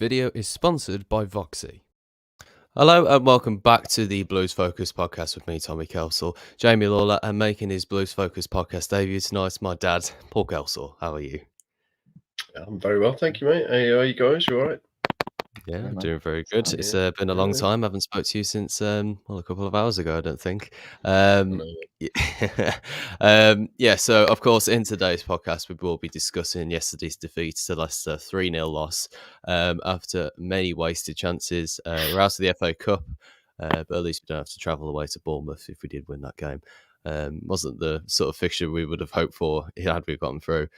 video is sponsored by Voxy. Hello and welcome back to the Blues Focus podcast with me, Tommy Kelsall, Jamie Lawler, and making his Blues Focus podcast debut tonight, my dad, Paul Kelsall. How are you? I'm very well, thank you, mate. Hey, how are you guys? You all right? Yeah, I'm doing very good. It's been a long time. I haven't spoke to you since a couple of hours ago, I don't think. So of course in today's podcast we will be discussing yesterday's defeat to Leicester, 3-0 loss after many wasted chances. We're out of the FA Cup, but at least we don't have to travel away to Bournemouth if we did win that game. Wasn't the sort of fixture we would have hoped for had we gotten through.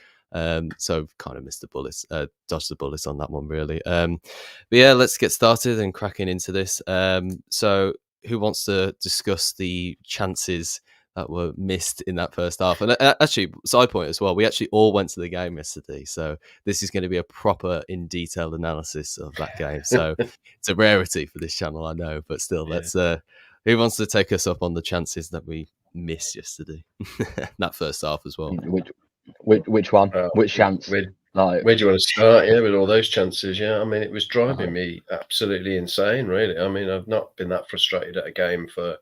So kind of missed the bullets, dodged the bullets on that one really. But yeah, let's get started and cracking into this. So who wants to discuss the chances that were missed in that first half? And actually, side point as well, we actually all went to the game yesterday, so this is going to be a proper in detail analysis of that game. So it's a rarity for this channel, I know, but still, let's who wants to take us up on the chances that we missed yesterday? That first half as well. Which one? Which chance? Where do you want to start? Yeah, with all those chances. Yeah, I mean, it was driving me absolutely insane. Really, I mean, I've not been that frustrated at a game for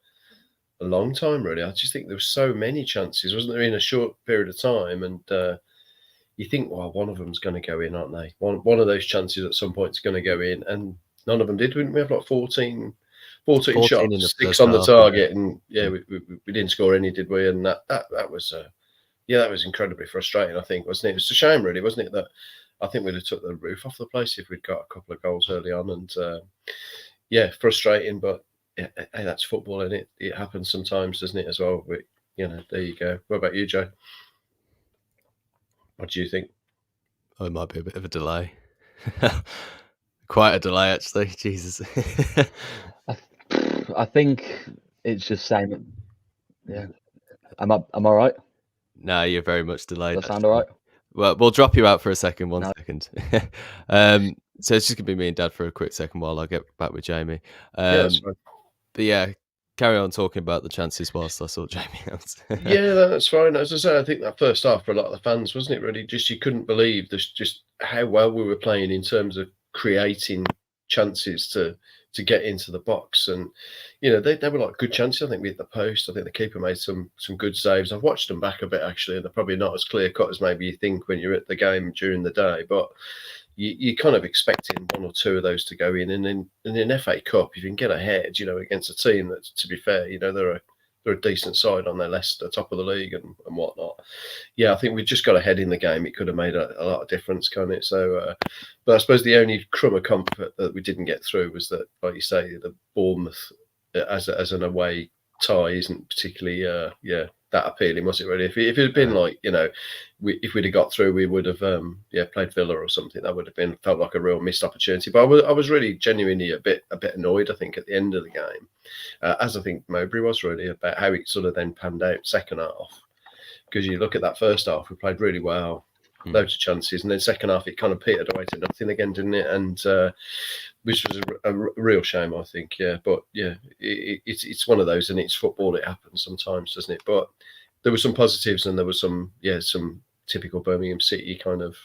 a long time. Really, I just think there were so many chances, wasn't there, in a short period of time? And you think, well, one of them's going to go in, aren't they? One of those chances at some point is going to go in, and none of them did. Didn't we have like 14 shots, 6 on the target, and we didn't score any, did we? And that was. That was incredibly frustrating, I think, wasn't it? It was a shame, really, wasn't it, that I think we'd have took the roof off the place if we'd got a couple of goals early on. And, frustrating, but hey, that's football, isn't it? It happens sometimes, doesn't it, as well? But, there you go. What about you, Joe? What do you think? Oh, it might be a bit of a delay. Quite a delay, actually. Jesus. I think it's just saying, Am I right? No, you're very much delayed. Does that sound all right? Well, we'll drop you out for a second. One second. So it's just going to be me and Dad for a quick second while I get back with Jamie. That's fine. But yeah, carry on talking about the chances whilst I sort Jamie out. Yeah, that's fine. As I say, I think that first half for a lot of the fans, wasn't it, really? Just you couldn't believe just how well we were playing in terms of creating chances to get into the box. And, they were like good chances. I think we hit the post. I think the keeper made some good saves. I've watched them back a bit, actually, and they're probably not as clear-cut as maybe you think when you're at the game during the day. But you're kind of expecting one or two of those to go in. And in FA Cup, if you can get ahead, against a team that, to be fair, they're a decent side on their Leicester, top of the league and whatnot. Yeah, I think we just got ahead in the game. It could have made a lot of difference, can't it? So, but I suppose the only crumb of comfort that we didn't get through was that, like you say, the Bournemouth as an away tie isn't particularly, that appealing, was it really? If it had been like, if we'd have got through, we would have, played Villa or something. That would have felt like a real missed opportunity. But I was really genuinely a bit annoyed, I think, at the end of the game, as I think Mowbray was, really, about how it sort of then panned out second half. Because you look at that first half, we played really well, loads of chances, and then second half it kind of petered away to nothing again, didn't it? And which was a real shame, I think. Yeah, but yeah, it's one of those, and it's football. It happens sometimes, doesn't it? But there were some positives, and there was some typical Birmingham City kind of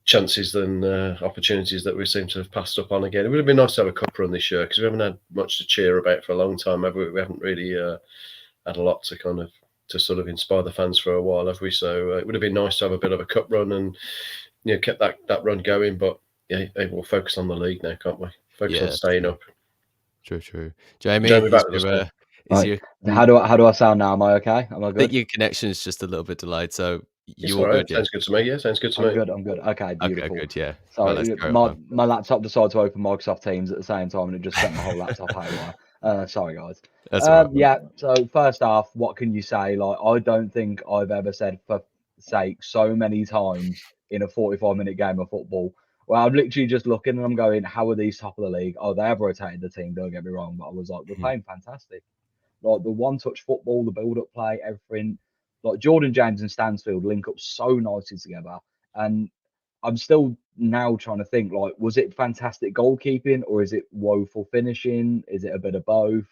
chances and opportunities that we seem to have passed up on again. It would have been nice to have a cup run this year, because we haven't had much to cheer about for a long time, have we? We haven't really had a lot to sort of inspire the fans for a while, have we? So it would have been nice to have a bit of a cup run and kept that run going. But yeah, we'll focus on the league now, can't we? Focus on staying up. True. Jamie, how do I sound now? Am I okay? Am I good? I think your connection is just a little bit delayed, so you're good. Sounds good to me. Yeah, sounds good to me. I'm good. Okay, beautiful. Okay, good. Yeah. Sorry, my laptop decided to open Microsoft Teams at the same time, and it just sent my whole laptop haywire. Sorry, guys. That's all right. Yeah. So first off, what can you say? Like, I don't think I've ever said "for sake" so many times in a 45-minute game of football. Well, I'm literally just looking and I'm going, how are these top of the league? Oh, they have rotated the team, don't get me wrong. But I was like, we're playing fantastic. Like the one-touch football, the build-up play, everything. Like Jordan James and Stansfield link up so nicely together. And I'm still now trying to think, like, was it fantastic goalkeeping or is it woeful finishing? Is it a bit of both?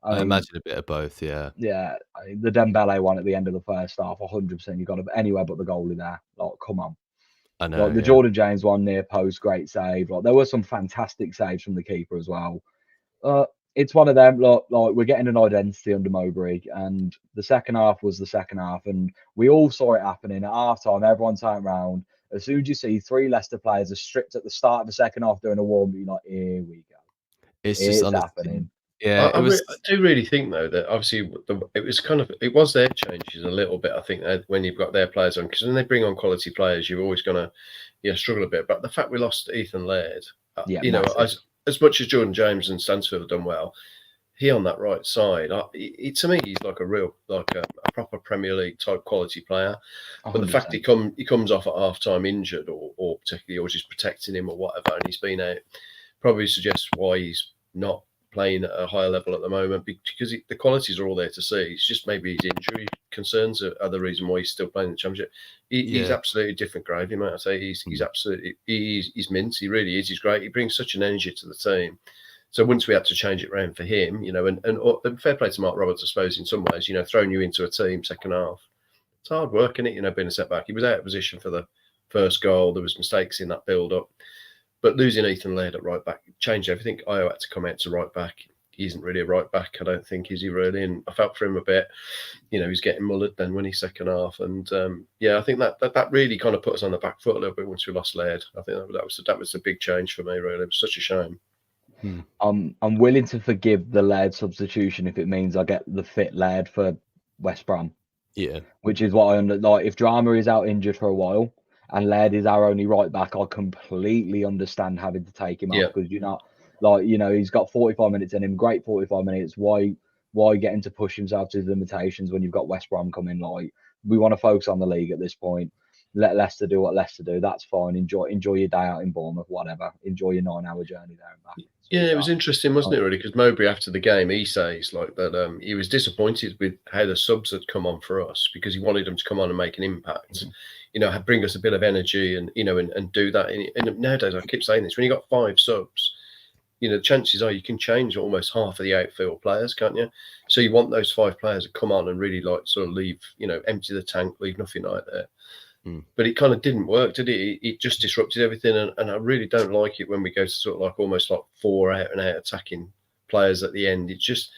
I imagine a bit of both, yeah. Yeah, the Dembele one at the end of the first half, 100%. You've got to anywhere but the goalie there. Like, come on. I know. Like the Jordan James one near post, great save. Like there were some fantastic saves from the keeper as well. It's one of them. Like we're getting an identity under Mowbray, and the second half was the second half, and we all saw it happening at half time. Everyone turned around. As soon as you see 3 Leicester players are stripped at the start of the second half doing a warm, you're like, here we go. It's just honestly, happening. Yeah, I do really think though that obviously it was their changes a little bit. I think that when you've got their players on, because when they bring on quality players, you're always gonna struggle a bit. But the fact we lost Ethan Laird, as much as Jordan James and Stansfield have done well, he on that right side, to me he's like a proper Premier League type quality player. 100%. But the fact he comes off at half time injured or particularly or just protecting him or whatever, and he's been out, probably suggests why he's not playing at a higher level at the moment, because the qualities are all there to see. It's just maybe his injury concerns are the reason why he's still playing the Championship. He's absolutely different gravy, mate. I say he's absolutely he's mint. He really is. He's great. He brings such an energy to the team. So once we had to change it around for him, and fair play to Mark Roberts, I suppose, in some ways, throwing you into a team second half, it's hard work, isn't it? Being a setback. He was out of position for the first goal. There was mistakes in that build up. But losing Ethan Laird at right back changed everything. I had to come out to right back. He isn't really a right back, I don't think, is he really? And I felt for him a bit. He's getting mullered then when he's second half. And I think that really kind of put us on the back foot a little bit once we lost Laird. I think that was a big change for me, really. It was such a shame. I'm willing to forgive the Laird substitution if it means I get the fit Laird for West Brom. Yeah. Which is what like. If Drama is out injured for a while, and Laird is our only right back, I completely understand having to take him off, because he's got 45 minutes in him, great 45 minutes. Why get him to push himself to his limitations when you've got West Brom coming? Like, we want to focus on the league at this point. Let Leicester do what Leicester do. That's fine. Enjoy your day out in Bournemouth, whatever. Enjoy your 9-hour journey there and back. Yeah, it was interesting, wasn't it, really? Because Mowbray, after the game, he says like that he was disappointed with how the subs had come on for us, because he wanted them to come on and make an impact. Bring us a bit of energy and do that. And nowadays, I keep saying this, when you've got 5 subs, the chances are you can change almost half of the outfield players, can't you? So you want those 5 players to come on and really sort of leave, empty the tank, leave nothing like that. But it kind of didn't work, did it? It just disrupted everything, and I really don't like it when we go to sort of almost 4 out and out attacking players at the end. It's just,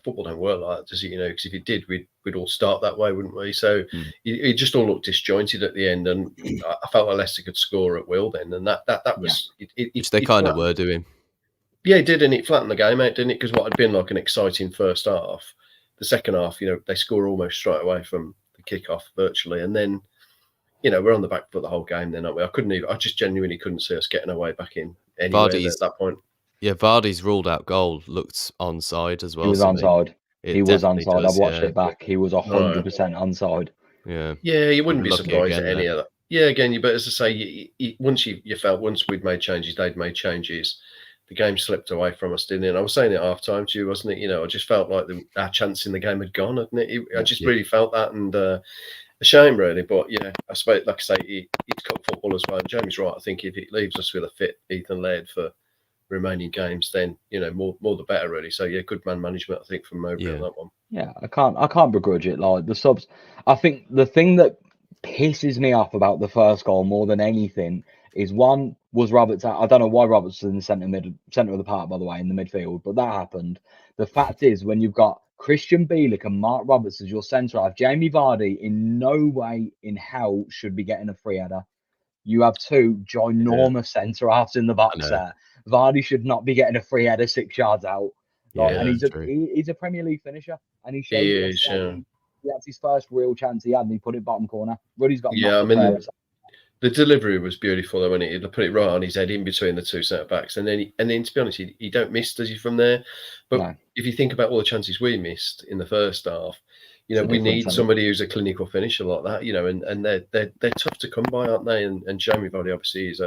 football don't work like that, does it? Because if it did, we'd all start that way, wouldn't we? So it just all looked disjointed at the end, and I felt like Leicester could score at will then, and that was which they kind of were doing. Yeah, it did, and it flattened the game out, didn't it? Because what had been like an exciting first half, the second half, they score almost straight away from the kickoff virtually, and then. We're on the back foot the whole game then, aren't we? I just genuinely couldn't see us getting away back in anywhere at that point. Yeah, Vardy's ruled out goal looked onside as well. He was onside. He was onside. I've watched it back. He was 100% onside. Yeah. Yeah, you wouldn't be surprised at any of that. Yeah, again, but as I say, once we'd made changes, they'd made changes, the game slipped away from us, didn't it? And I was saying at half time to you, wasn't it? I just felt like our chance in the game had gone, hadn't it? I just really felt that, and a shame, really. But I suppose, like I say, it's got football as well. And Jamie's right. I think if it leaves us with a fit Ethan Laird for remaining games, then more the better, really. So good man management, I think, from Mowbray on that one. Yeah, I can't begrudge it. Like the subs, I think the thing that pisses me off about the first goal more than anything is one was Roberts. I don't know why Roberts was in the centre of the park, by the way, in the midfield, but that happened. The fact is, when you've got Christian Bielik and Mark Roberts as your centre half, Jamie Vardy in no way in hell should be getting a free header. You have 2 ginormous centre halves in the box there. Vardy should not be getting a free header 6 yards out. And he's a Premier League finisher, and he showed he had his first real chance he had, and he put it bottom corner. Ruddy's got the delivery was beautiful though, when he put it right on his head in between the 2 centre backs, and then to be honest, he don't miss, does he, from there? But if you think about all the chances we missed in the first half, we need somebody who's a clinical finisher like that, and they're tough to come by, aren't they? And Jamie Vardy obviously is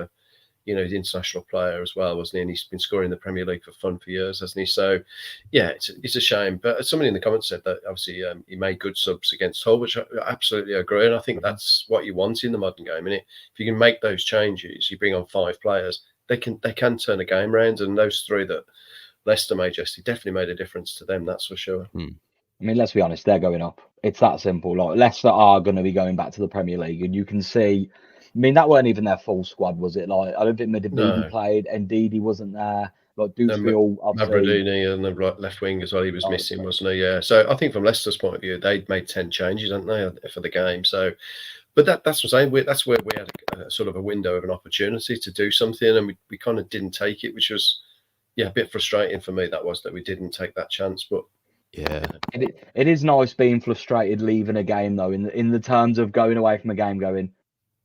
he's an international player as well, wasn't he? And he's been scoring in the Premier League for fun for years, hasn't he? So, it's a shame. But somebody in the comments said that obviously he made good subs against Hull, which I absolutely agree. And I think that's what you want in the modern game, innit? If you can make those changes, you bring on 5 players, they can turn a game around. And those 3 that Leicester made yesterday definitely made a difference to them, that's for sure. I mean, let's be honest, they're going up. It's that simple. Like, Leicester are going to be going back to the Premier League, and you can see mean, that weren't even their full squad, was it? Like, I don't think Medividi No. played, Ndidi wasn't there. Like, No, Dutfield, obviously. Mavrodini and the left wing as well, he was Oh, missing, sorry. wasn't he? Yeah. So I think from Leicester's point of view, they'd made 10 changes, hadn't they, for the game? So, but that's what I'm saying. That's where we had a sort of a window of an opportunity to do something, and we kind of didn't take it, which was, yeah, a bit frustrating for me. That was that we didn't take that chance. But Yeah. It is nice being frustrated leaving a game, though, in the terms of going away from a game going,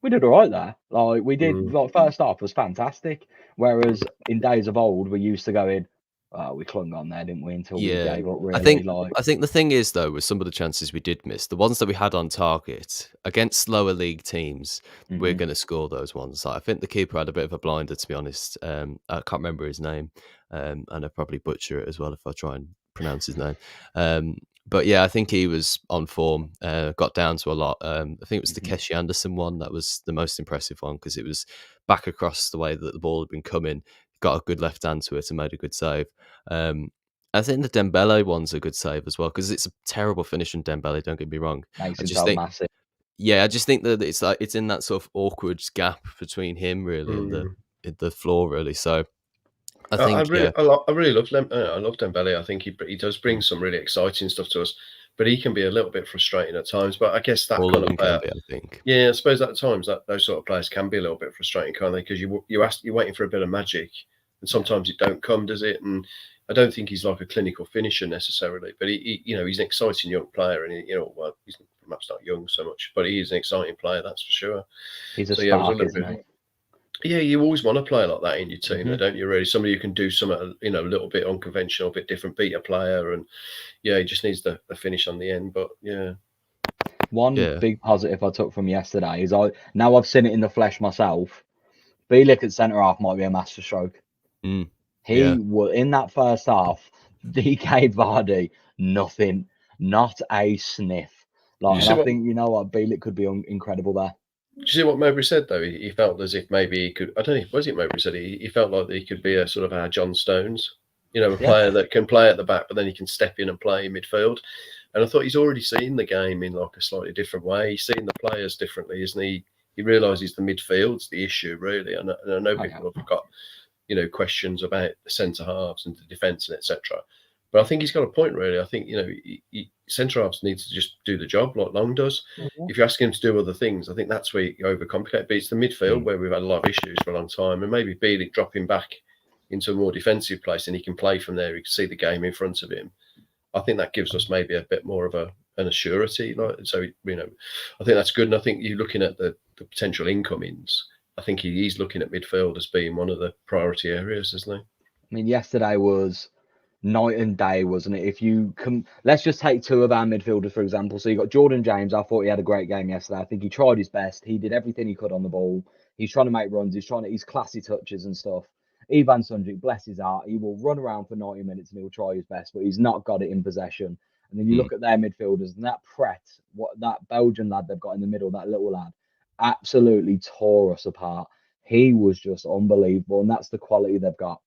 we did all right there. Like, we did, like, first half was fantastic. Whereas in days of old, we used to go in, we clung on there, didn't we, until we Yeah. gave up, really. I think the thing is, though, with some of the chances we did miss, the ones that we had on target against lower league teams, we're going to score those ones. Like, I think the keeper had a bit of a blinder, to be honest. I can't remember his name, and I'll probably butcher it as well if I try and pronounce his name. But yeah, I think he was on form, got down to a lot. I think it was the Keshi Anderson one that was the most impressive one, because it was back across the way that the ball had been coming, got a good left hand to it and made a good save. I think the Dembele one's a good save as well, because it's a terrible finish from Dembele, don't get me wrong. Makes I him just so think, massive. yeah, I just think that it's like it's in that sort of awkward gap between him really and the floor really. So I think I really love I love Dembele. I think he does bring some really exciting stuff to us, but he can be a little bit frustrating at times. But I guess that all kind of of them can player, be, I think. yeah, I suppose at times that those sort of players can be a little bit frustrating, can't they? Because you're waiting for a bit of magic, and sometimes it don't come, does it? And I don't think he's like a clinical finisher necessarily, but he he's an exciting young player, and well, he's perhaps not young so much, but he is an exciting player, that's for sure. He's a spark, isn't he? Yeah, you always want to play like that in your team, though, don't you? Really, somebody who can do something, a little bit unconventional, a bit different, beat a player, and yeah, he just needs the finish on the end. But yeah, one big positive I took from yesterday is now I've seen it in the flesh myself. Bielik at centre half might be a masterstroke. He was in that first half. He gave Vardy nothing, not a sniff. Like, and I think what, Bielik could be incredible there. Do you see what Mowbray said though? He felt as if maybe he could. I don't know. Was it Mowbray said he felt like he could be a sort of our John Stones, a player that can play at the back, but then he can step in and play in midfield. And I thought he's already seen the game in like a slightly different way. He's seen the players differently, isn't he? He realises the midfield's the issue really. And I know people have got questions about the centre halves and the defence and etc. But I think he's got a point, really. I think, centre halves need to just do the job like Long does. If you ask him to do other things, I think that's where you overcomplicate. But it's the midfield where we've had a lot of issues for a long time. And maybe Bielik dropping back into a more defensive place and he can play from there. He can see the game in front of him. I think that gives us maybe a bit more of an assurity. So, I think that's good. And I think you're looking at the potential incomings. I think he's looking at midfield as being one of the priority areas, isn't he? I mean, yesterday was night and day, wasn't it? If you let's just take two of our midfielders, for example. So you got Jordan James. I thought he had a great game yesterday. I think he tried his best. He did everything he could on the ball. He's trying to make runs. He's classy touches and stuff. Ivan Sundzik, bless his heart, he will run around for 90 minutes and he'll try his best, but he's not got it in possession. And then you look at their midfielders and that Pret, that Belgian lad they've got in the middle, that little lad, absolutely tore us apart. He was just unbelievable, and that's the quality they've got.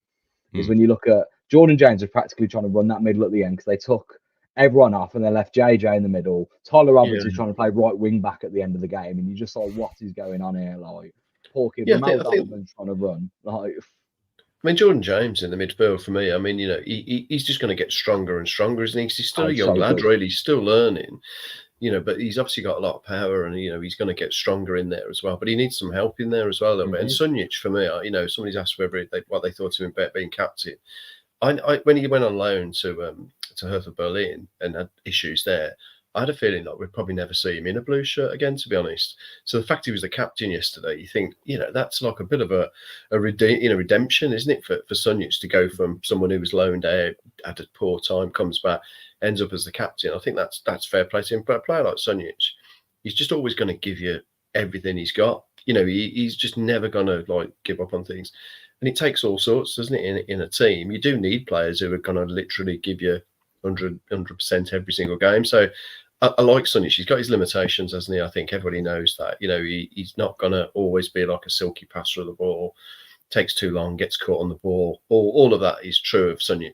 Is when you look at Jordan James, are practically trying to run that middle at the end because they took everyone off and they left JJ in the middle. Tyler Roberts is trying to play right wing back at the end of the game, and you just thought, what is going on here? Like, poor kid, Ramal Dalman's trying to run. Like, I mean, Jordan James in the midfield for me. I mean, he's just going to get stronger and stronger, isn't he? He's still a young lad, really. He's still learning. But he's obviously got a lot of power, and he's going to get stronger in there as well. But he needs some help in there as well a little bit. And Sundzik, for me, somebody's asked whether what they thought of him being captain. When he went on loan to Hertha Berlin and had issues there, I had a feeling that we'd probably never see him in a blue shirt again, to be honest. So the fact he was the captain yesterday, you think, that's like a bit of a redemption, isn't it, for Sundzik to go from someone who was loaned out, had a poor time, comes back, ends up as the captain. I think that's fair play to him. But a player like Sundzik, he's just always going to give you everything he's got. He's just never going to give up on things. And it takes all sorts, doesn't it, in a team? You do need players who are going to literally give you 100% every single game. So I like Sundzik. He's got his limitations, hasn't he? I think everybody knows that. He's not going to always be like a silky passer of the ball. Takes too long, gets caught on the ball. All of that is true of Sundzik.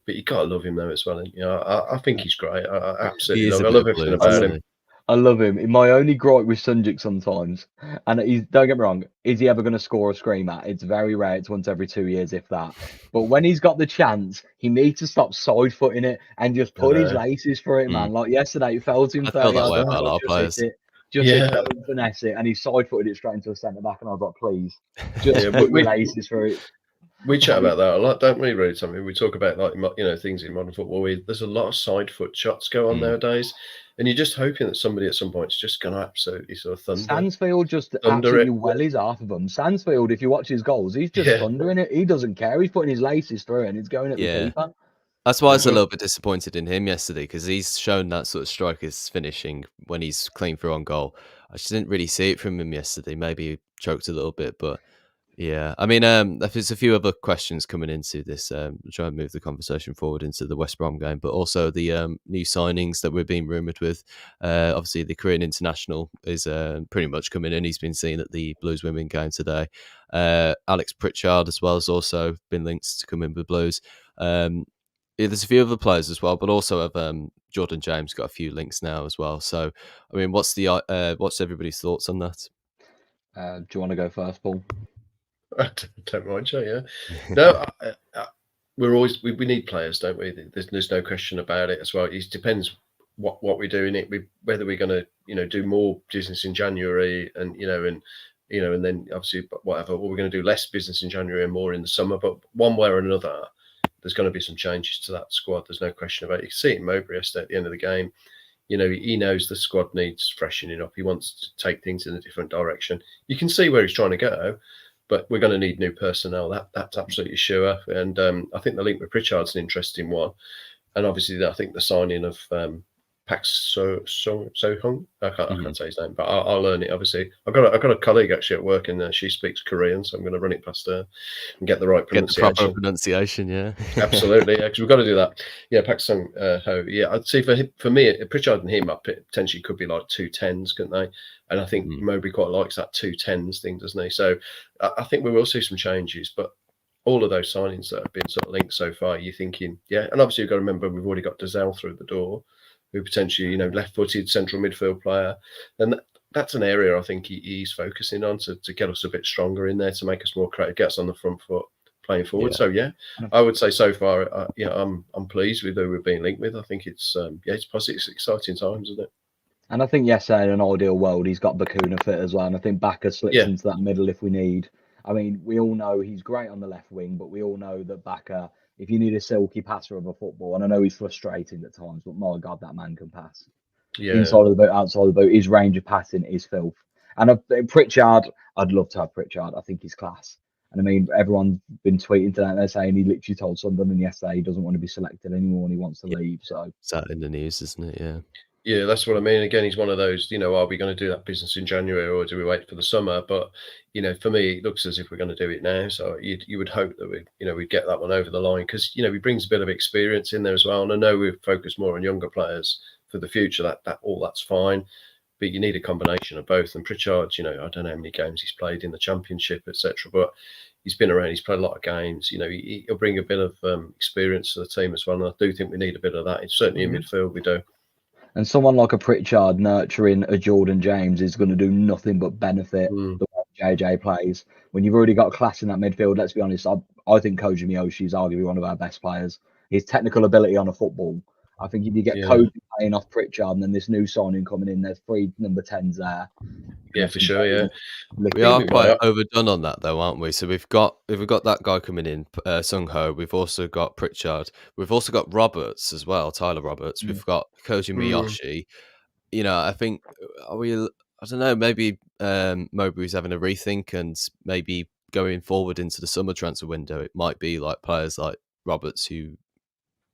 But you got to love him though as well. I think he's great. I absolutely love everything about him. I love him. My only gripe with Sunjic sometimes, and he's, don't get me wrong, is he ever going to score a screamer? It's very rare. It's once every 2 years, if that. But when he's got the chance, he needs to stop side footing it and just put his laces for it, man. Like yesterday, it fell to him I feel 30 that yards. way I about a thought, lot of just hit players. it. Just hit it, don't finesse it. And he side footed it straight into a centre back. And I was like, please, just put your laces for it. We chat about that a lot, don't we, really, Tommy? We talk about, like, you know, things in modern football. There's a lot of side foot shots go on nowadays, and you're just hoping that somebody at some point is just going to absolutely sort of Sansfield just absolutely wellies half of them. Sansfield, if you watch his goals, he's just thundering it. He doesn't care. He's putting his laces through and it's going at the keeper. That's why I was a little bit disappointed in him yesterday, because he's shown that sort of striker's finishing when he's clean through on goal. I just didn't really see it from him yesterday. Maybe he choked a little bit, but yeah. I mean, there's a few other questions coming into this. Try and move the conversation forward into the West Brom game, but also the new signings that we're being rumoured with. Obviously, the Korean international is pretty much coming in. He's been seen at the Blues women game today. Alex Pritchard as well has also been linked to come in with Blues. There's a few other players as well, but also have Jordan James got a few links now as well. So, I mean, what's everybody's thoughts on that? Do you want to go first, Paul? I don't mind, yeah. No, we need players, don't we? There's no question about it as well. It depends what we're doing it. Whether we're going to do more business in January and then obviously whatever. Or we're going to do less business in January and more in the summer. But one way or another, there's going to be some changes to that squad. There's no question about it. You can see it in Mowbray yesterday at the end of the game. He knows the squad needs freshening up. He wants to take things in a different direction. You can see where he's trying to go, but we're going to need new personnel. That's absolutely sure. And I think the link with Pritchard's an interesting one. And obviously, I think the signing of Pak So-hung, I can't say his name, but I'll learn it. Obviously, I've got a colleague actually at work, and she speaks Korean, so I'm going to run it past her and get the right pronunciation. Get the proper pronunciation, yeah. Absolutely, yeah, because we've got to do that. Yeah, Pak Sung-ho. Yeah, I'd say for me, Pritchard and him potentially could be like 2-10s, couldn't they? And I think Mowbray quite likes that 2-10s thing, doesn't he? So I think we will see some changes, but all of those signings that have been sort of linked so far, you're thinking, yeah. And obviously, you've got to remember we've already got Dazelle through the door, who potentially, left-footed central midfield player. And that's an area I think he's focusing on to get us a bit stronger in there, to make us more creative, get us on the front foot playing forward. So, yeah, I would say so far, I'm pleased with who we're being linked with. I think it's positive, it's exciting times, isn't it? And I think yesterday, in an ideal world, he's got Bakuna fit as well. And I think Baka slips into that middle if we need. I mean, we all know he's great on the left wing, but we all know that Baka, if you need a silky passer of a football, and I know he's frustrating at times, but my God, that man can pass. Yeah. Inside of the boat, outside of the boat, his range of passing is filth. And Pritchard, I'd love to have Pritchard. I think he's class. And I mean, everyone's been tweeting today, and they're saying he literally told Sunderland yesterday he doesn't want to be selected anymore and he wants to leave. So it's out in the news, isn't it? Yeah. Yeah, that's what I mean. Again, he's one of those, are we going to do that business in January or do we wait for the summer? But, for me, it looks as if we're going to do it now. So you would hope that we'd get that one over the line because, he brings a bit of experience in there as well. And I know we've focused more on younger players for the future. That's fine. But you need a combination of both. And Pritchard, I don't know how many games he's played in the Championship, etc. But he's been around. He's played a lot of games. He'll bring a bit of experience to the team as well. And I do think we need a bit of that. It's certainly in midfield we do. And someone like a Pritchard nurturing a Jordan James is going to do nothing but benefit the way JJ plays. When you've already got class in that midfield, let's be honest, I think Koji Miyoshi is arguably one of our best players. His technical ability on a football. I think if you get Koji playing off Pritchard and then this new signing coming in, there's 3 number 10s there. Yeah, for sure. Yeah, we are quite overdone on that, though, aren't we? So we've got that guy coming in, Sung Ho. We've also got Pritchard. We've also got Roberts as well, Tyler Roberts. We've got Koji Miyoshi. I think I don't know. Maybe Mowbray's having a rethink, and maybe going forward into the summer transfer window, it might be like players like Roberts who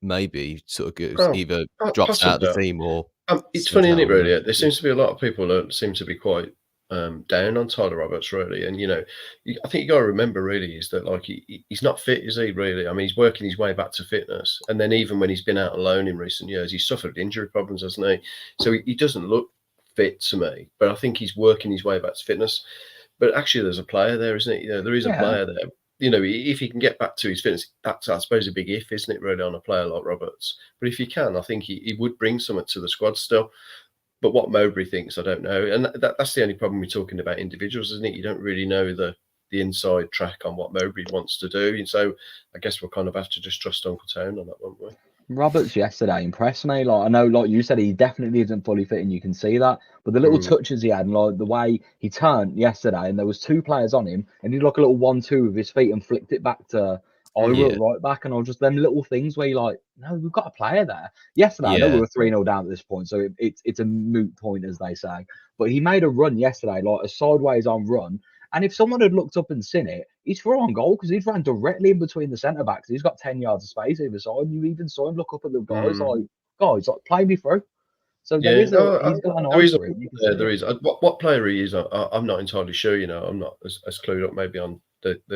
maybe sort of goes, either drops out of the team or. It's funny, isn't it, really? There seems to be a lot of people that seem to be quite down on Tyler Roberts, really. And, I think you got to remember, really, is that, like, he's not fit, is he, really? I mean, he's working his way back to fitness. And then even when he's been out alone in recent years, he's suffered injury problems, hasn't he? So he doesn't look fit to me. But I think he's working his way back to fitness. But actually, there's a player there, isn't it? There is a player there. If he can get back to his fitness, that's, I suppose, a big if, isn't it, really, on a player like Roberts? But if he can, I think he would bring something to the squad still. But what Mowbray thinks, I don't know. And that's the only problem with talking about individuals, isn't it? You don't really know the inside track on what Mowbray wants to do. And so I guess we'll kind of have to just trust Uncle Tone on that, won't we? Roberts yesterday impressed me. Like, I know, like you said, he definitely isn't fully fit, and you can see that. But the little touches he had, and like the way he turned yesterday, and there was 2 players on him, and he did like a little 1-2 with his feet and flicked it back to Ira at right back, and I was just them little things where you're like, no, we've got a player there. Yesterday, I know we were 3-0 down at this point, so it's a moot point, as they say. But he made a run yesterday, like a sideways on run. And if someone had looked up and seen it, he's through on goal because he's ran directly in between the centre backs. He's got 10 yards of space either side. And you even saw him look up at the guys like, play me through. So there is he's got an eye for it. There is. What player he is, I'm not entirely sure. You know, I'm not as clued up maybe on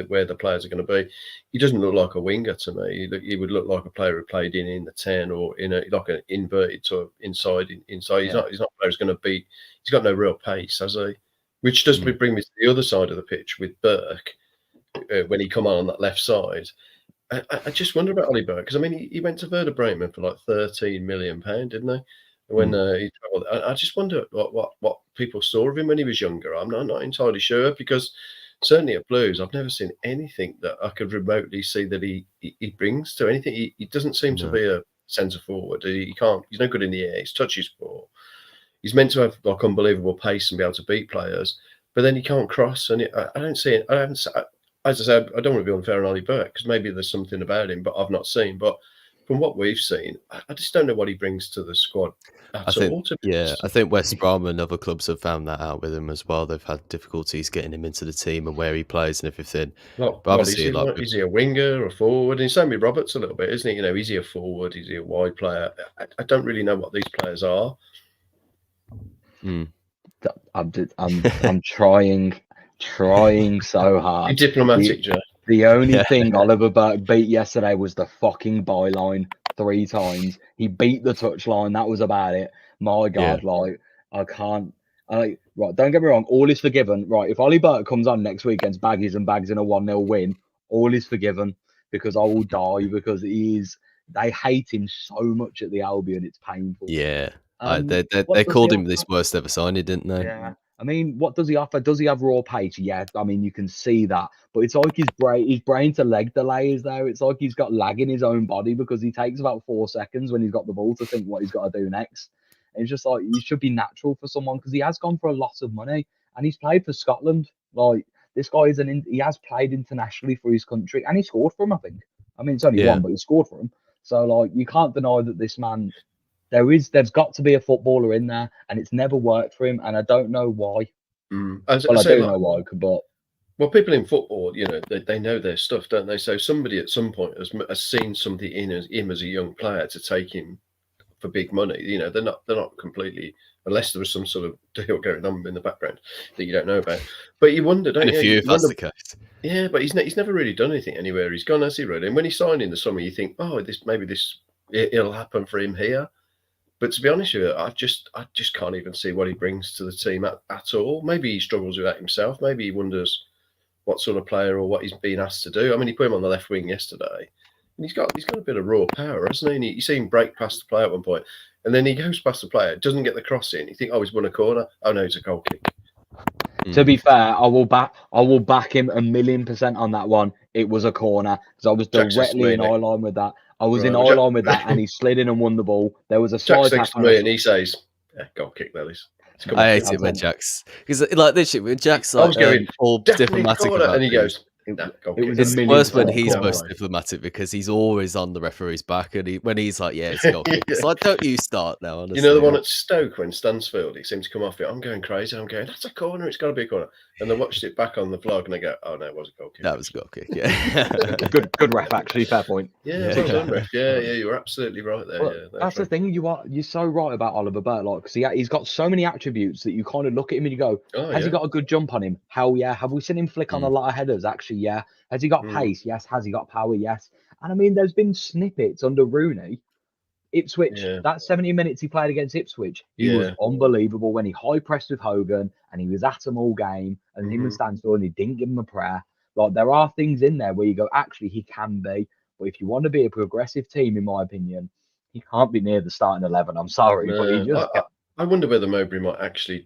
where the players are going to be. He doesn't look like a winger to me. He would look like a player who played in the 10 or in like an inverted sort of inside. He's not a player who's going to be. He's got no real pace, has he? Which does bring me to the other side of the pitch with Burke when he come on that left side. I just wonder about Ollie Burke because I mean he went to Werder Bremen for like £13 million, didn't he? When he traveled, I just wonder what people saw of him when he was younger. I'm not entirely sure because certainly at Blues, I've never seen anything that I could remotely see that he brings to anything. He doesn't seem to be a centre forward. He can't. He's no good in the air. His touch is poor. He's meant to have like unbelievable pace and be able to beat players, but then he can't cross. And I don't see it. As I said, I don't want to be unfair on Ollie Burke because maybe there's something about him, but I've not seen. But from what we've seen, I just don't know what he brings to the squad at all. I think West Brom and other clubs have found that out with him as well. They've had difficulties getting him into the team and where he plays and everything. But obviously, is he a winger or a forward? And same with Roberts a little bit, isn't he? You know, is he a forward? Is he a wide player? I don't really know what these players are. I'm trying so hard. Be diplomatic, Joe. The only thing Oliver Burke beat yesterday was the fucking byline 3 times. He beat the touchline. That was about it. My God, like I can't. Right, don't get me wrong. All is forgiven. Right, if Ollie Burke comes on next week against Baggies and bags in a 1-0 win, all is forgiven because I will die because they hate him so much at the Albion. It's painful. Yeah. They called him this worst ever signing, didn't they? Yeah. I mean, what does he offer? Does he have raw pace? Yeah. I mean, you can see that. But it's like his brain to leg delay is there. It's like he's got lag in his own body because he takes about 4 seconds when he's got the ball to think what he's got to do next. And it's just like, he should be natural for someone because he has gone for a lot of money and he's played for Scotland. Like, this guy he has played internationally for his country and he scored for him, I think. I mean, it's only one, but he scored for him. So, like, you can't deny that this man... There's got to be a footballer in there, and it's never worked for him, and I don't know why. I do know why, but people in football, you know, they know their stuff, don't they? So somebody at some point has seen something in him as a young player to take him for big money. You know, they're not completely, unless there was some sort of deal going on in the background that you don't know about. But you wonder, don't you? A few, if that's the case. Yeah, but he's never really done anything anywhere. He's gone, has he, really? And when he signed in the summer, you think, oh, it'll happen for him here. But to be honest with you, I just can't even see what he brings to the team at all. Maybe he struggles with that himself. Maybe he wonders what sort of player or what he's been asked to do. I mean, he put him on the left wing yesterday, and he's got a bit of raw power, hasn't he? And you see him break past the player at one point, and then he goes past the player, doesn't get the cross in. You think, oh, he's won a corner. Oh no, it's a goal kick. To be fair, I will back him 1,000,000% on that one. It was a corner because I was directly in eye line with that. And he slid in and won the ball. There was a slide next to me, and he says, "Goal kick, Lellis." I hate it when Jack's because like this shit when Jack's like all diplomatic about and he goes. It's worse when he's most diplomatic because he's always on the referee's back, and when he's like, "Yeah, it's a goal kick." It's like, don't you start now? Honestly. You know the one at Stoke when Stansfield, he seems to come off it. I'm going crazy. I'm going, that's a corner. It's got to be a corner. And they watched it back on the vlog, and they go, "Oh no, it was a goal kick." That was a goal kick. Yeah, good ref actually. Fair point. Yeah, well done, ref. Yeah, you're absolutely right there. Well, that's the thing. You're so right about Oliver Burke, like, because he's got so many attributes that you kind of look at him and you go, "Has he got a good jump on him? Hell yeah." Have we seen him flick on a lot of headers? Actually, yeah. Has he got pace? Yes. Has he got power? Yes. And I mean, there's been snippets under Rooney. Ipswich, that 70 minutes he played against Ipswich, he was unbelievable when he high pressed with Hogan and he was at him all game and him and Stansfield and he didn't give him a prayer. Like, there are things in there where you go, actually, he can be. But if you want to be a progressive team, in my opinion, he can't be near the starting 11. I'm sorry, but he just... I wonder whether Mowbray might actually,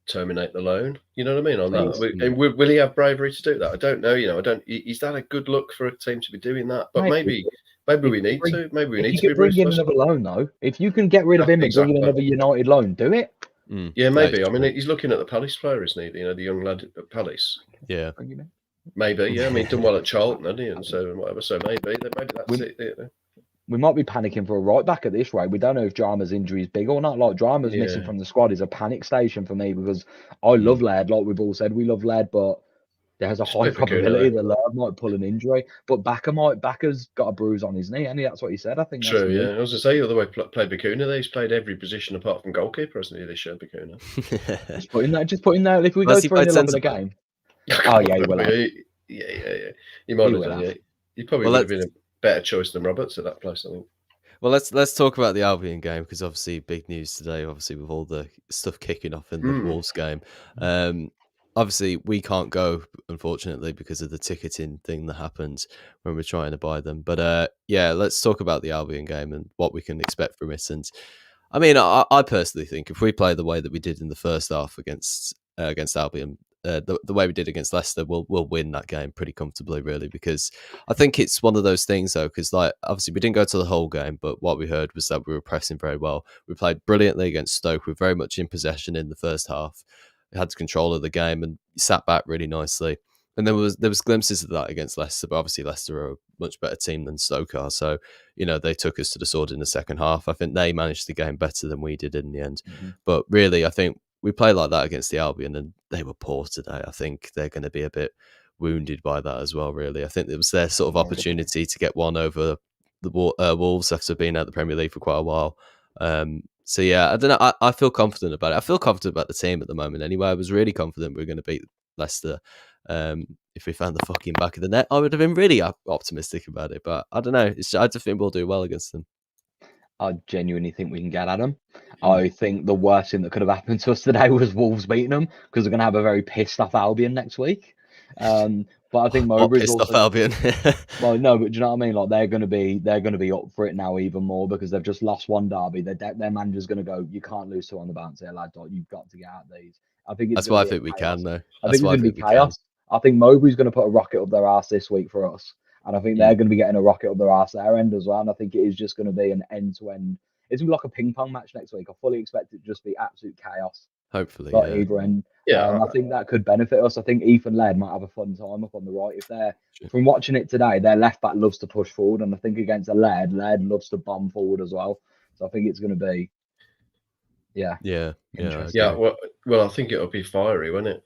terminate the loan. You know what I mean on that? Please. And will he have bravery to do that? I don't know. I don't. Is that a good look for a team to be doing that? But maybe we need to. Maybe we need to be bring in ruthless. another loan though. If you can get rid of him and bring in another United loan, do it. Yeah, maybe. I mean, he's looking at the Palace player, isn't he? The young lad at Palace. Yeah. Maybe. Yeah. I mean, done well at Charlton, hasn't he? And so whatever. So maybe that's it. We might be panicking for a right back at this rate. We don't know if Drama's injury is big or not. Like Drama's missing from the squad is a panic station for me because I love Laird. Like we've all said, we love Laird, but there's a high probability that Laird might pull an injury. But Backer's got a bruise on his knee, and that's what he said. I think. True. Yeah. I was going to say the other way played Bacuna. He's played every position apart from goalkeeper, hasn't he? This year, Bacuna. just put in there. If we go 3-0 up in a game. Oh yeah, he will. Yeah. He might have done. He probably would have been a better choice than Roberts at that place, I think. Well, let's talk about the Albion game because obviously big news today. Obviously with all the stuff kicking off in the Wolves game, obviously we can't go unfortunately because of the ticketing thing that happened when we're trying to buy them. But let's talk about the Albion game and what we can expect from it. And I mean, I personally think if we play the way that we did in the first half against Albion. The way we did against Leicester, we'll win that game pretty comfortably, really, because I think it's one of those things, though, because like obviously we didn't go to the whole game, but what we heard was that we were pressing very well. We played brilliantly against Stoke. We were very much in possession in the first half. We had control of the game and sat back really nicely. And there was glimpses of that against Leicester, but obviously Leicester are a much better team than Stoke are. So, they took us to the sword in the second half. I think they managed the game better than we did in the end. But really, I think we played like that against the Albion and they were poor today. I think they're going to be a bit wounded by that as well, really. I think it was their sort of opportunity to get one over the Wolves after being at the Premier League for quite a while. So, yeah, I don't know. I feel confident about it. I feel confident about the team at the moment anyway. I was really confident we were going to beat Leicester. If we found the fucking back of the net, I would have been really optimistic about it. But I don't know. I just think we'll do well against them. I genuinely think we can get at them. I think the worst thing that could have happened to us today was Wolves beating them because we're going to have a very pissed off Albion next week. But I think Mowbray's pissed off Albion. Well, no, but do you know what I mean? Like they're going to be up for it now even more because they've just lost one derby. Their manager's going to go, you can't lose two on the bounce here, lad. You've got to get out of these. I think that's why I think we can, though. I think it's going to be chaos. I think Mowbray's going to put a rocket up their arse this week for us. And I think they're going to be getting a rocket up their arse their end as well. And I think it is just going to be an end-to-end. It's going to be like a ping-pong match next week. I fully expect it to just be absolute chaos. Hopefully, either end. I think that could benefit us. I think Ethan Laird might have a fun time up on the right. If they're from watching it today, their left back loves to push forward, and I think against a Laird loves to bomb forward as well. So I think it's going to be, yeah. Well, I think it'll be fiery, won't it?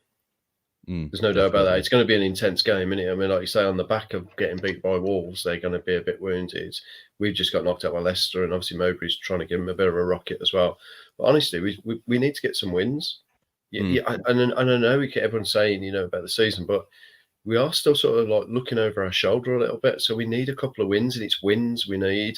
There's no doubt about that. It's going to be an intense game, isn't it? I mean, like you say, on the back of getting beat by Wolves, they're going to be a bit wounded. We've just got knocked out by Leicester, and obviously Mowbray's trying to give them a bit of a rocket as well. But honestly, we need to get some wins. And I know everyone's saying, about the season, but we are still sort of like looking over our shoulder a little bit. So we need a couple of wins, and it's wins we need.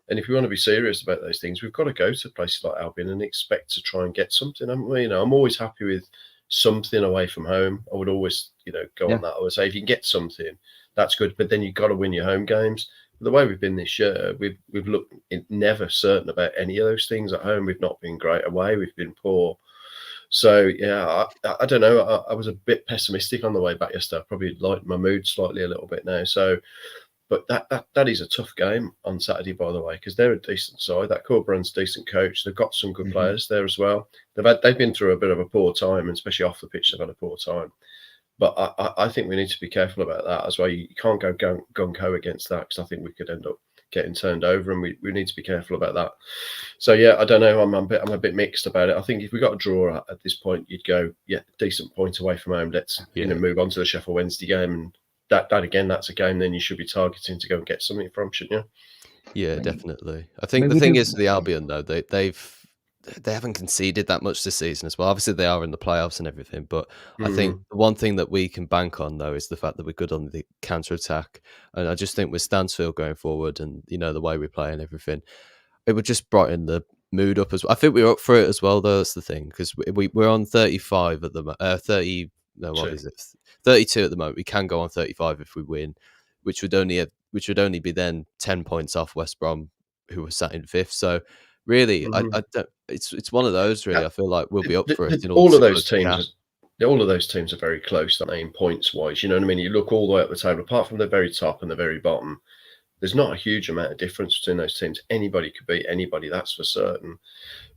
And if we want to be serious about those things, we've got to go to places like Albion and expect to try and get something. I'm always happy with something away from home. I would always, go on that. I would say if you can get something, that's good. But then you've got to win your home games. The way we've been this year, we've looked never certain about any of those things at home. We've not been great away. We've been poor. So I don't know. I was a bit pessimistic on the way back yesterday. I probably lightened my mood slightly a little bit now. So, but that is a tough game on Saturday, by the way, because they're a decent side. That Corberan's a decent coach. They've got some good players there as well. They've been through a bit of a poor time, and especially off the pitch, they've had a poor time. But I think we need to be careful about that as well. You can't go gung-ho against that because I think we could end up getting turned over, and we need to be careful about that. So I don't know. I'm a bit mixed about it. I think if we got a draw at this point, you'd go decent point away from home. Let's move on to the Sheffield Wednesday game, and that again, that's a game then you should be targeting to go and get something from, shouldn't you? Yeah, definitely. I think the thing is the Albion though, they haven't conceded that much this season as well. Obviously, they are in the playoffs and everything, but I think the one thing that we can bank on, though, is the fact that we're good on the counter-attack. And I just think with Stansfield going forward and, the way we play and everything, it would just brighten the mood up as well. I think we're up for it as well, though. That's the thing, because we're on 35 at the moment. 32 at the moment. We can go on 35 if we win, which would only be then 10 points off West Brom, who were sat in fifth. So, really, I don't. it's one of those really. I feel like we'll be up for it. In All of those teams. All of those teams are very close, aren't they, in points wise? You know what I mean? You look all the way up the table, apart from the very top and the very bottom. There's not a huge amount of difference between those teams. Anybody could beat anybody, that's for certain.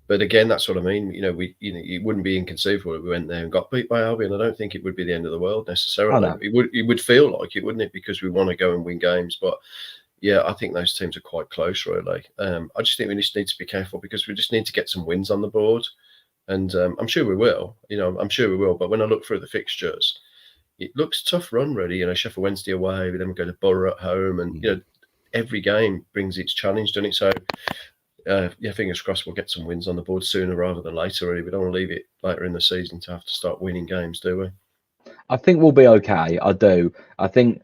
But again, that's what I mean. You know, it wouldn't be inconceivable if we went there and got beat by Albion. I don't think it would be the end of the world necessarily. It would feel like it, wouldn't it? Because we want to go and win games. But yeah, I think those teams are quite close, really. I just think we just need to be careful because we just need to get some wins on the board. And I'm sure we will. You know, I'm sure we will. But when I look through the fixtures, it looks tough run, really. You know, Sheffield Wednesday away, we then go to Borough at home, and you know, every game brings its challenge, doesn't it? So, yeah, fingers crossed we'll get some wins on the board sooner rather than later. Really, we don't want to leave it later in the season to have to start winning games, do we? I think we'll be okay. I do. I think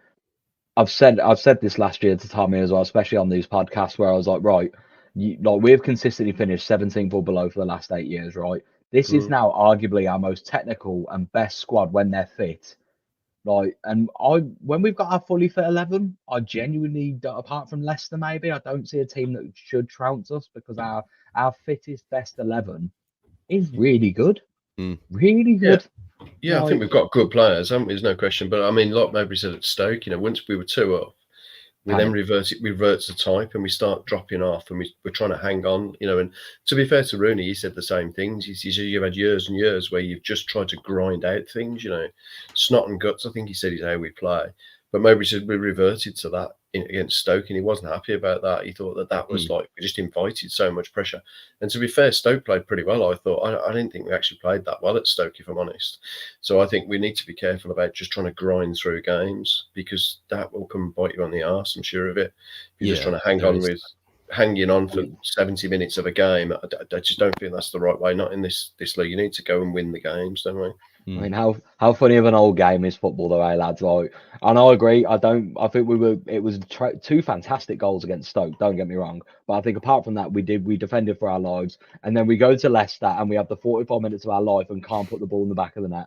I've said this last year to Tommy as well, especially on these podcasts where I was like, right. We've consistently finished 17th or below for the last 8 years, right? This is now arguably our most technical and best squad when they're fit. And when we've got our fully fit 11, I genuinely, apart from Leicester, maybe I don't see a team that should trounce us because our fittest best 11 is really good, really good. Yeah, I think we've got good players, haven't we? There's no question. But I mean, like maybe said at Stoke, you know, once we were 2-up. We then revert to type and we start dropping off and we're trying to hang on, you know. And to be fair to Rooney, he said the same things. He said you've had years and years where you've just tried to grind out things, you know, snot and guts, I think he said is how we play. But maybe said we reverted to that against Stoke and he wasn't happy about that. He thought that was like we just invited so much pressure. And to be fair, Stoke played pretty well, I thought. I didn't think we actually played that well at Stoke, if I'm honest. So I think we need to be careful about just trying to grind through games because that will come and bite you on the arse, I'm sure of it. If you're just trying to hanging on for 70 minutes of a game, I just don't think that's the right way. Not in this league. You need to go and win the games, don't we? I mean, how funny of an old game is football, though, lads? Like, and I agree. I think it was two fantastic goals against Stoke. Don't get me wrong, but I think apart from that, we defended for our lives, and then we go to Leicester and we have the 45 minutes of our life and can't put the ball in the back of the net.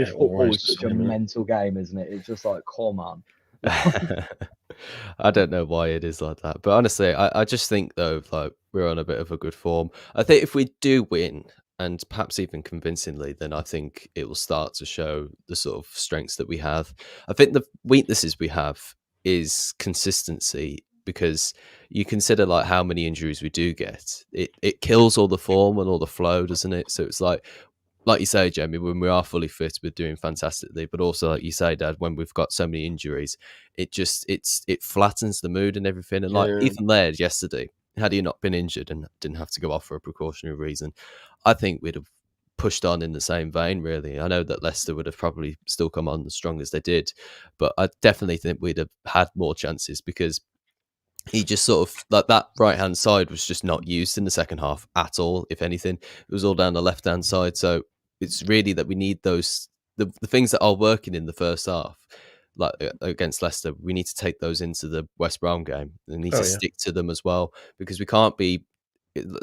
Football is such a mental game, isn't it? It's just like, come on. I don't know why it is like that, but honestly, I just think though, like we're on a bit of a good form. I think if we do win, and perhaps even convincingly, then I think it will start to show the sort of strengths that we have. I think the weaknesses we have is consistency, because you consider like how many injuries we do get. It kills all the form and all the flow, doesn't it? So it's like you say, Jamie, when we are fully fit, we're doing fantastically. But also, like you say, Dad, when we've got so many injuries, it flattens the mood and everything. And like even Laird yesterday, had he not been injured and didn't have to go off for a precautionary reason, I think we'd have pushed on in the same vein, really. I know that Leicester would have probably still come on as strong as they did, but I definitely think we'd have had more chances because he just sort of, like, that right-hand side was just not used in the second half at all. If anything, it was all down the left-hand side. So it's really that we need those, the things that are working in the first half, like against Leicester, we need to take those into the West Brom game and need to stick to them as well, because we can't be,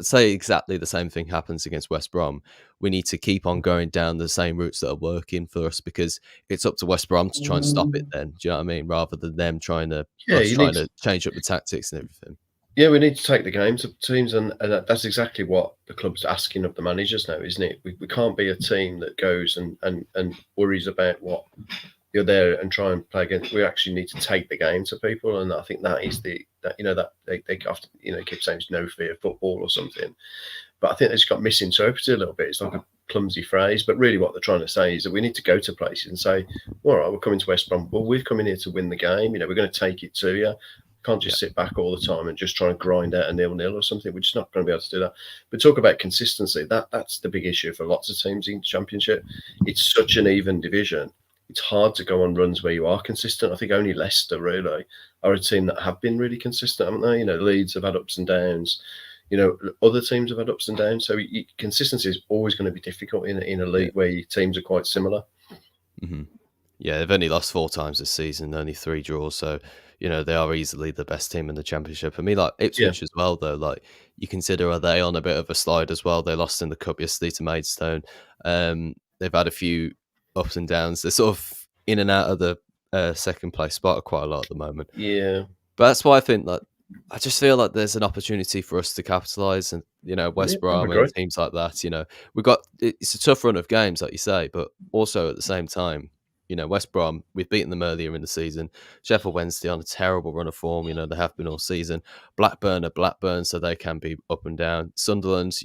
say exactly the same thing happens against West Brom. We need to keep on going down the same routes that are working for us, because it's up to West Brom to try and stop it then. Do you know what I mean? Rather than them trying to change up the tactics and everything. Yeah, we need to take the game to teams, and that's exactly what the club's asking of the managers now, isn't it? We can't be a team that goes and worries about what you're there and try and play against. We actually need to take the game to people, and I think that is that they often keep saying it's no fear football or something, but I think they just got misinterpreted a little bit. It's like a clumsy phrase, but really what they're trying to say is that we need to go to places and say, all right, we're coming to West Brom. Well, we've come in here to win the game. We're going to take it to you. Can't just sit back all the time and just try and grind out a 0-0 or something. We're just not going to be able to do that. But talk about consistency. That's the big issue for lots of teams in the Championship. It's such an even division. It's hard to go on runs where you are consistent. I think only Leicester really are a team that have been really consistent, haven't they? Leeds have had ups and downs. Other teams have had ups and downs. So consistency is always going to be difficult in a league where your teams are quite similar. Mm-hmm. Yeah, they've only lost 4 times this season, only 3 draws. So, they are easily the best team in the Championship. I mean, like Ipswich as well, though. Like, you consider, are they on a bit of a slide as well? They lost in the Cup yesterday to Maidstone. They've had a few ups and downs. They're sort of in and out of the second place spot quite a lot at the moment. Yeah. But that's why I think that I just feel like there's an opportunity for us to capitalise, and West I Brom agree. and teams like that. We've got it's a tough run of games, like you say, but also at the same time, West Brom, we've beaten them earlier in the season. Sheffield Wednesday on a terrible run of form. They have been all season. Blackburn are Blackburn, so they can be up and down. Sunderland,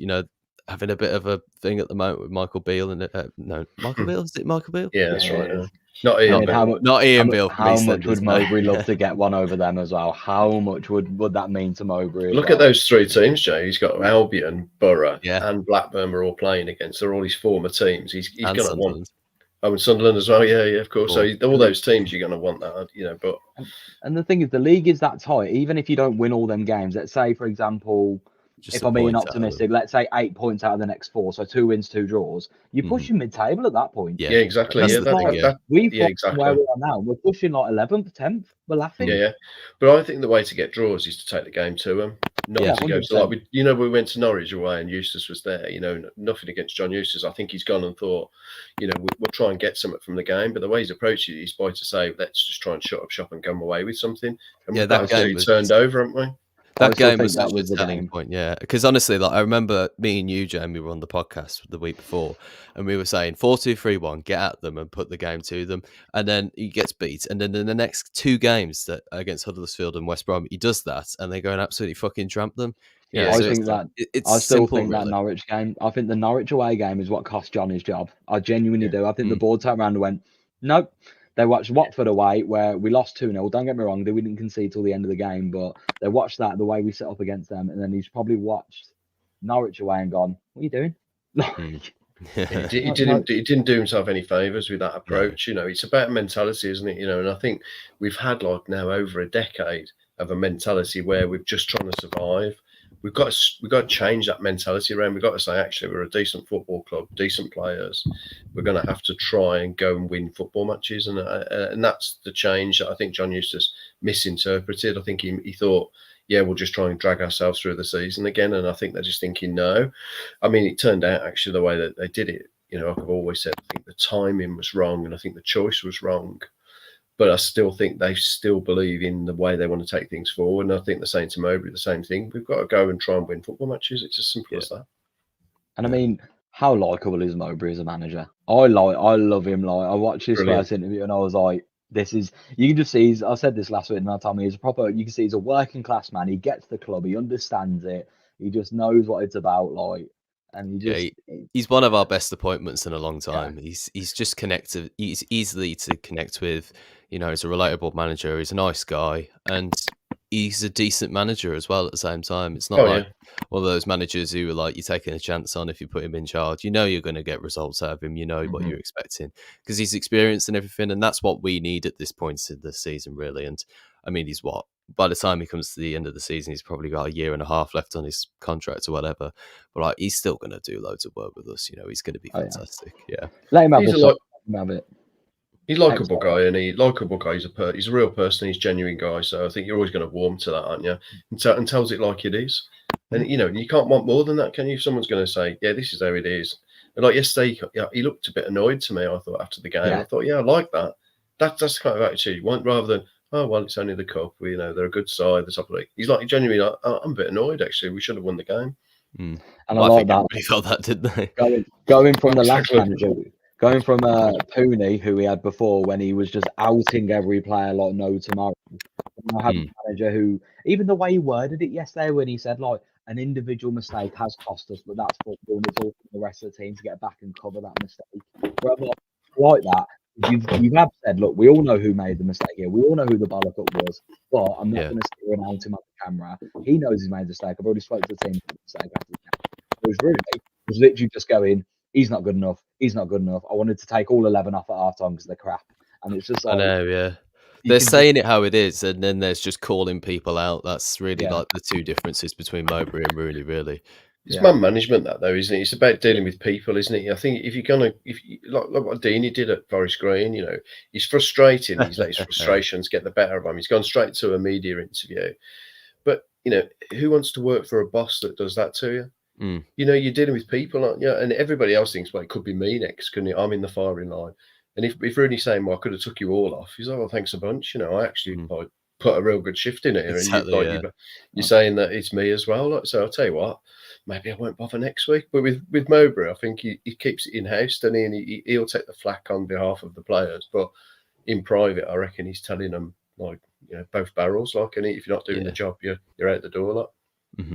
having a bit of a thing at the moment with Michael Beale and no, Michael Beale, is it Michael Beale? Yeah, that's right. Yeah. Not I Ian mean, Beale. Not Ian Beale from how much would EastEnders, no. Mowbray love to get one over them as well? How much would that mean to Mowbray? As Look well? at those three teams, Jay. He's got Albion, Borough, Yeah. and Blackburn were all playing against. They're all his former teams. He's And going to want. Sunderland. Oh, and Sunderland as well. Yeah, of course. Cool. So all those teams, you're going to want that, But And the thing is, the league is that tight. Even if you don't win all them games, let's say, for example, Just if a I'm being point out of them. optimistic, let's say 8 points out of the next 4, so 2 wins, 2 draws, you're pushing mid-table at that point. Yeah, yeah, exactly. that's Yeah, the thing, yeah. We've yeah, got exactly. where we are now. We're pushing like 11th, 10th. We're laughing. Yeah. But I think the way to get draws is to take the game to them, not Yeah, to go 100%. to we went to Norwich away and Eustace was there. Nothing against John Eustace. I think he's gone and thought, we'll try and get something from the game. But the way he's approached it is by to say, let's just try and shut up shop and come away with something. And Yeah, we've that game absolutely was turned over, haven't we? That game think was that such was a the turning game. point, yeah. Because honestly, like I remember me and you, Jamie, were on the podcast the week before, and we were saying 4-2-3-1, get at them and put the game to them, and then he gets beat, and then in the next 2 games that against Huddersfield and West Brom, he does that, and they go and absolutely fucking tramp them. Yeah, I so think it's, that it's I still simple, think that really. Norwich game. I think the Norwich away game is what cost John his job. I genuinely do. I think the board turned around and went, nope. They watched Watford away where we lost 2-0. Don't get me wrong, we didn't concede till the end of the game, but they watched that the way we set up against them, and then he's probably watched Norwich away and gone, "What are you doing?" He didn't do himself any favors with that approach. It's about mentality, isn't it? And I think we've had now over a decade of a mentality where we're just trying to survive. We've got to change that mentality around. We've got to say, actually, we're a decent football club, decent players. We're going to have to try and go and win football matches, and that's the change that I think John Eustace misinterpreted. I think he thought, yeah, we'll just try and drag ourselves through the season again, and I think they're just thinking, no. I mean, it turned out actually the way that they did it. Like I've always said, I think the timing was wrong, and I think the choice was wrong. But I still think they still believe in the way they want to take things forward. And I think they're saying to Mowbray the same thing. We've got to go and try and win football matches. It's as simple as that. And I mean, how likable is Mowbray as a manager? I love him. I watched his first interview and I was like, you can just see, I said this last week and I told me you can see he's a working class man. He gets the club. He understands it. He just knows what it's about. And he's one of our best appointments in a long time. Yeah. He's just connected. He's easily to connect with. He's a relatable manager. He's a nice guy, and he's a decent manager as well. At the same time, it's not one of those managers who are like you're taking a chance on if you put him in charge. You're going to get results out of him. What you're expecting because he's experienced and everything, and that's what we need at this point in the season, really. And I mean, he's what. By the time he comes to the end of the season, he's probably got a year and a half left on his contract or whatever. But he's still going to do loads of work with us. He's going to be fantastic. Yeah. Let him have it. He's a likable guy, and he's a real person. He's a genuine guy. So I think you're always going to warm to that, aren't you? And tells it like it is. And you can't want more than that, can you? If someone's going to say, "Yeah, this is how it is," and like yesterday, he looked a bit annoyed to me. I thought after the game, I thought, "Yeah, I like that. That's the kind of attitude you want, rather than." Oh, well, it's only the cup. They're a good side. The top of the league. He's like genuinely like, I'm a bit annoyed, actually. We should have won the game. And I like that. Everybody felt that, didn't they? Going from the last manager, going from Pooney, who we had before, when he was just outing every player like no tomorrow. I had a manager who, even the way he worded it yesterday, when he said like an individual mistake has cost us, but that's football, and it's all for the rest of the team to get back and cover that mistake. Where I'm like that. You have said, look, we all know who made the mistake here. We all know who the bollock up was, but I'm not going to sit here and out him on the camera. He knows he's made a mistake. I've already spoken to the team for the mistake after the game. It was literally just going, he's not good enough. He's not good enough. I wanted to take all 11 off at half time because they're crap. And it's just like, I know, yeah. They're saying it how it is, and then there's just calling people out. That's really like the two differences between Mowbray and Rooney, really. It's man management, that though, isn't it? It's about dealing with people, isn't it? I think if you're gonna, like what Deeney did at Forest Green, he's frustrating. He's let his frustrations get the better of him. He's gone straight to a media interview. But who wants to work for a boss that does that to you? You're dealing with people, aren't you? And everybody else thinks, well, it could be me next, couldn't it? I'm in the firing line. And if Rooney's saying, well, I could have took you all off, he's like, well, thanks a bunch. I actually put a real good shift in here, Exactly, and you're saying that it's me as well. Like, so I'll tell you what, maybe I won't bother next week. But with Mowbray, I think he keeps it in house, and he'll take the flak on behalf of the players. But in private, I reckon he's telling them, like, both barrels. Like, and if you're not doing the job, you're out the door. Like,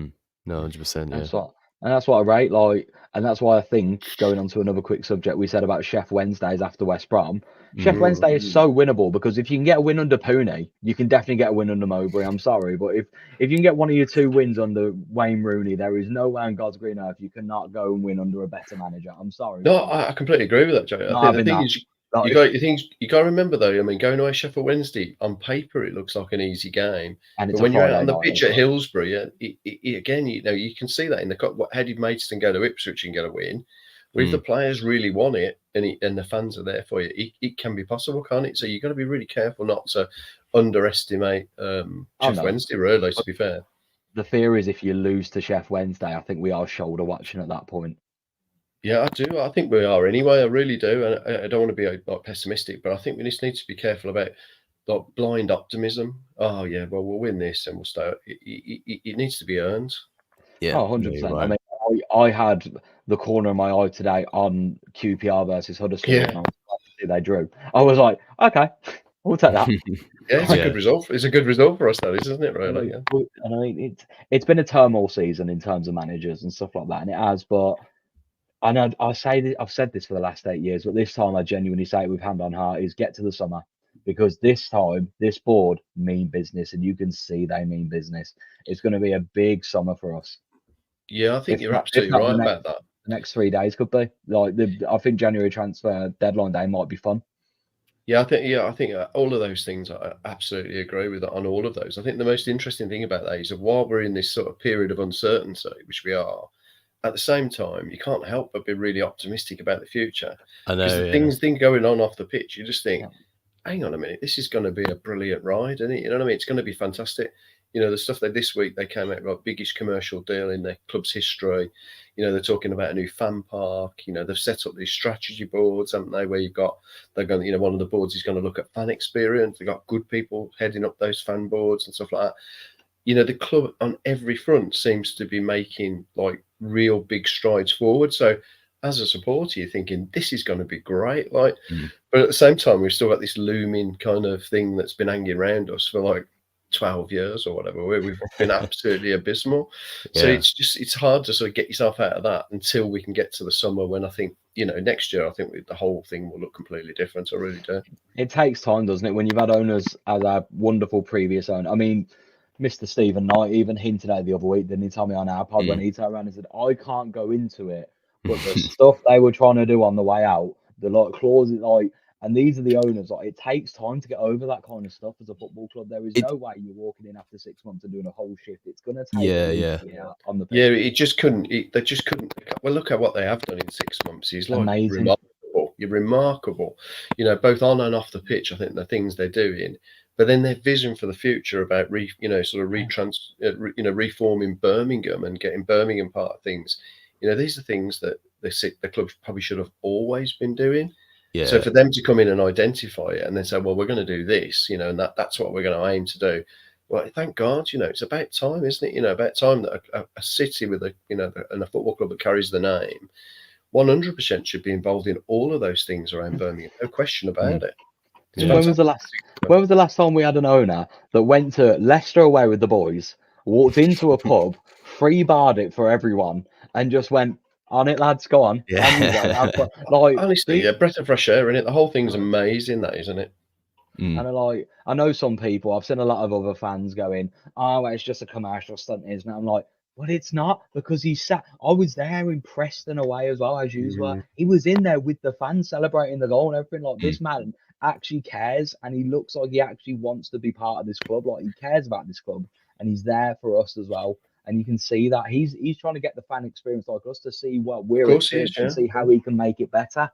no, 100%. Yeah, that's what I rate. Like, and that's why I think, going on to another quick subject, we said about Chef Wednesdays after West Brom. Chef Wednesday is so winnable, because if you can get a win under Pooney, you can definitely get a win under Mowbray. I'm sorry, but if you can get one of your 2 wins under Wayne Rooney, there is no way on God's green earth you cannot go and win under a better manager. I'm sorry. No, I completely agree with that, Joe. I think the thing is, you got to remember though. I mean, going away Sheffield Wednesday, on paper it looks like an easy game, but when you're out on the pitch at Hillsbury, again, you can see that in the cup. How did Maidstone go to Ipswich and get a win? Well, if the players really want it and the fans are there for you, it can be possible, can't it? So you've got to be really careful not to underestimate Chef Wednesday. Really, to be fair, the fear is if you lose to Chef Wednesday, I think we are shoulder watching at that point. Yeah, I do. I think we are anyway. I really do. And I don't want to be like pessimistic, but I think we just need to be careful about like blind optimism. Oh, yeah, well, we'll win this and we'll stay. It needs to be earned. Yeah, 100%. Right. I mean, I had the corner of my eye today on QPR versus Huddersfield. Yeah. And I was to see they drew. I was like, okay, we'll take that. Yeah, it's a good result. It's a good result for us, that is, isn't it? Really. Yeah. And I mean, it's been a turmoil season in terms of managers and stuff like that, and it has. But I know I've said this for the last 8 years, but this time I genuinely say it with hand on heart: is get to the summer, because this time this board mean business, and you can see they mean business. It's going to be a big summer for us. Yeah, I think you're absolutely right about that. The next 3 days could be like I think January transfer deadline day might be fun. Yeah, I think all of those things, I absolutely agree with on all of those. I think the most interesting thing about that is that while we're in this sort of period of uncertainty, which we are, at the same time, you can't help but be really optimistic about the future. I know. Because things going on off the pitch, you just think, hang on a minute, this is going to be a brilliant ride, isn't it? You know what I mean? It's going to be fantastic. The stuff this week they came out with, biggest commercial deal in their club's history. They're talking about a new fan park. They've set up these strategy boards, haven't they? Where they're going. One of the boards is going to look at fan experience. They've got good people heading up those fan boards and stuff like that. The club on every front seems to be making like real big strides forward. So as a supporter, you're thinking this is going to be great. But at the same time, we've still got this looming kind of thing that's been hanging around us for like 12 years or whatever, where we've been absolutely abysmal. So it's hard to sort of get yourself out of that until we can get to the summer, when I think next year I think the whole thing will look completely different. I really do. It takes time, doesn't it, when you've had owners as a wonderful previous owner. I mean, Mr. Stephen Knight even hinted at the other week, didn't he, tell me on our pod when he turned around and said, I can't go into it, but the stuff they were trying to do on the way out, the like clauses, like, and these are the owners. Like, it takes time to get over that kind of stuff as a football club. There is no way you're walking in after 6 months and doing a whole shift. It's going to take on the pitch. It just couldn't. They just couldn't. Well, look at what they have done in 6 months. It's like amazing. Remarkable. You're remarkable. Both on and off the pitch. I think the things they're doing, but then their vision for the future about reforming Birmingham and getting Birmingham part of things. These are things that the club probably should have always been doing. Yeah. So for them to come in and identify it and then say, well, we're going to do this, and that's what we're going to aim to do. Well, thank God, it's about time, isn't it? About time that a city with and a football club that carries the name 100% should be involved in all of those things around Birmingham. No question about it. When was the last time we had an owner that went to Leicester away with the boys, walked into a pub, free barred it for everyone, and just went, on it, lads, go on. Yeah. Like, honestly, breath of fresh air, innit? The whole thing's amazing, that, isn't it? And I know some people, I've seen a lot of other fans going, oh, well, it's just a commercial stunt, isn't it? I'm like, well, it's not, because I was there in Preston away as well, as usual. He was in there with the fans celebrating the goal and everything. Like, this man actually cares, and he looks like he actually wants to be part of this club. Like, he cares about this club, and he's there for us as well. And you can see that he's trying to get the fan experience like us to see what we're experiencing and see how he can make it better.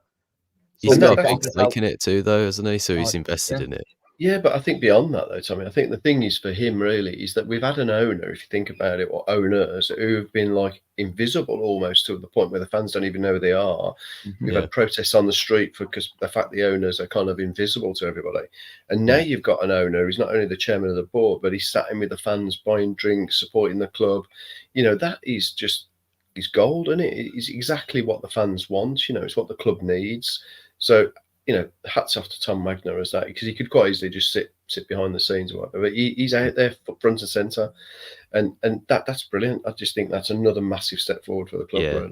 He's got a big stake in it too, though, hasn't he? So he's invested in it. Yeah, but I think beyond that, though, Tommy, I think the thing is for him really is that we've had an owner, if you think about it, or owners who've been like invisible almost to the point where the fans don't even know who they are. We've Yeah. had protests on the street because the fact the owners are kind of invisible to everybody. And now you've got an owner who's not only the chairman of the board, but he's sat in with the fans, buying drinks, supporting the club. You know, that is just is gold, isn't it? It's exactly what the fans want. You know, it's what the club needs. So, you know, hats off to Tom Wagner as that, because he could quite easily just sit behind the scenes or whatever. But he's out there front and centre, and that's brilliant. I just think that's another massive step forward for the club. Yeah.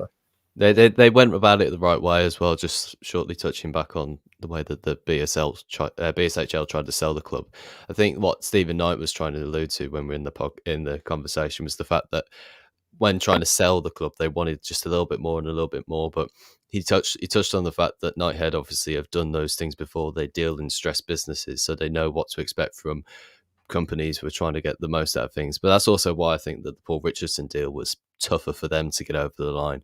Really. They went about it the right way as well. Just shortly touching back on the way that the BSHL tried to sell the club. I think what Stephen Knight was trying to allude to when we were in the conversation was the fact that when trying to sell the club, they wanted just a little bit more and a little bit more. But he touched on the fact that Knighthead obviously have done those things before. They deal in stressed businesses, so they know what to expect from companies who are trying to get the most out of things. But that's also why I think that the Paul Richardson deal was tougher for them to get over the line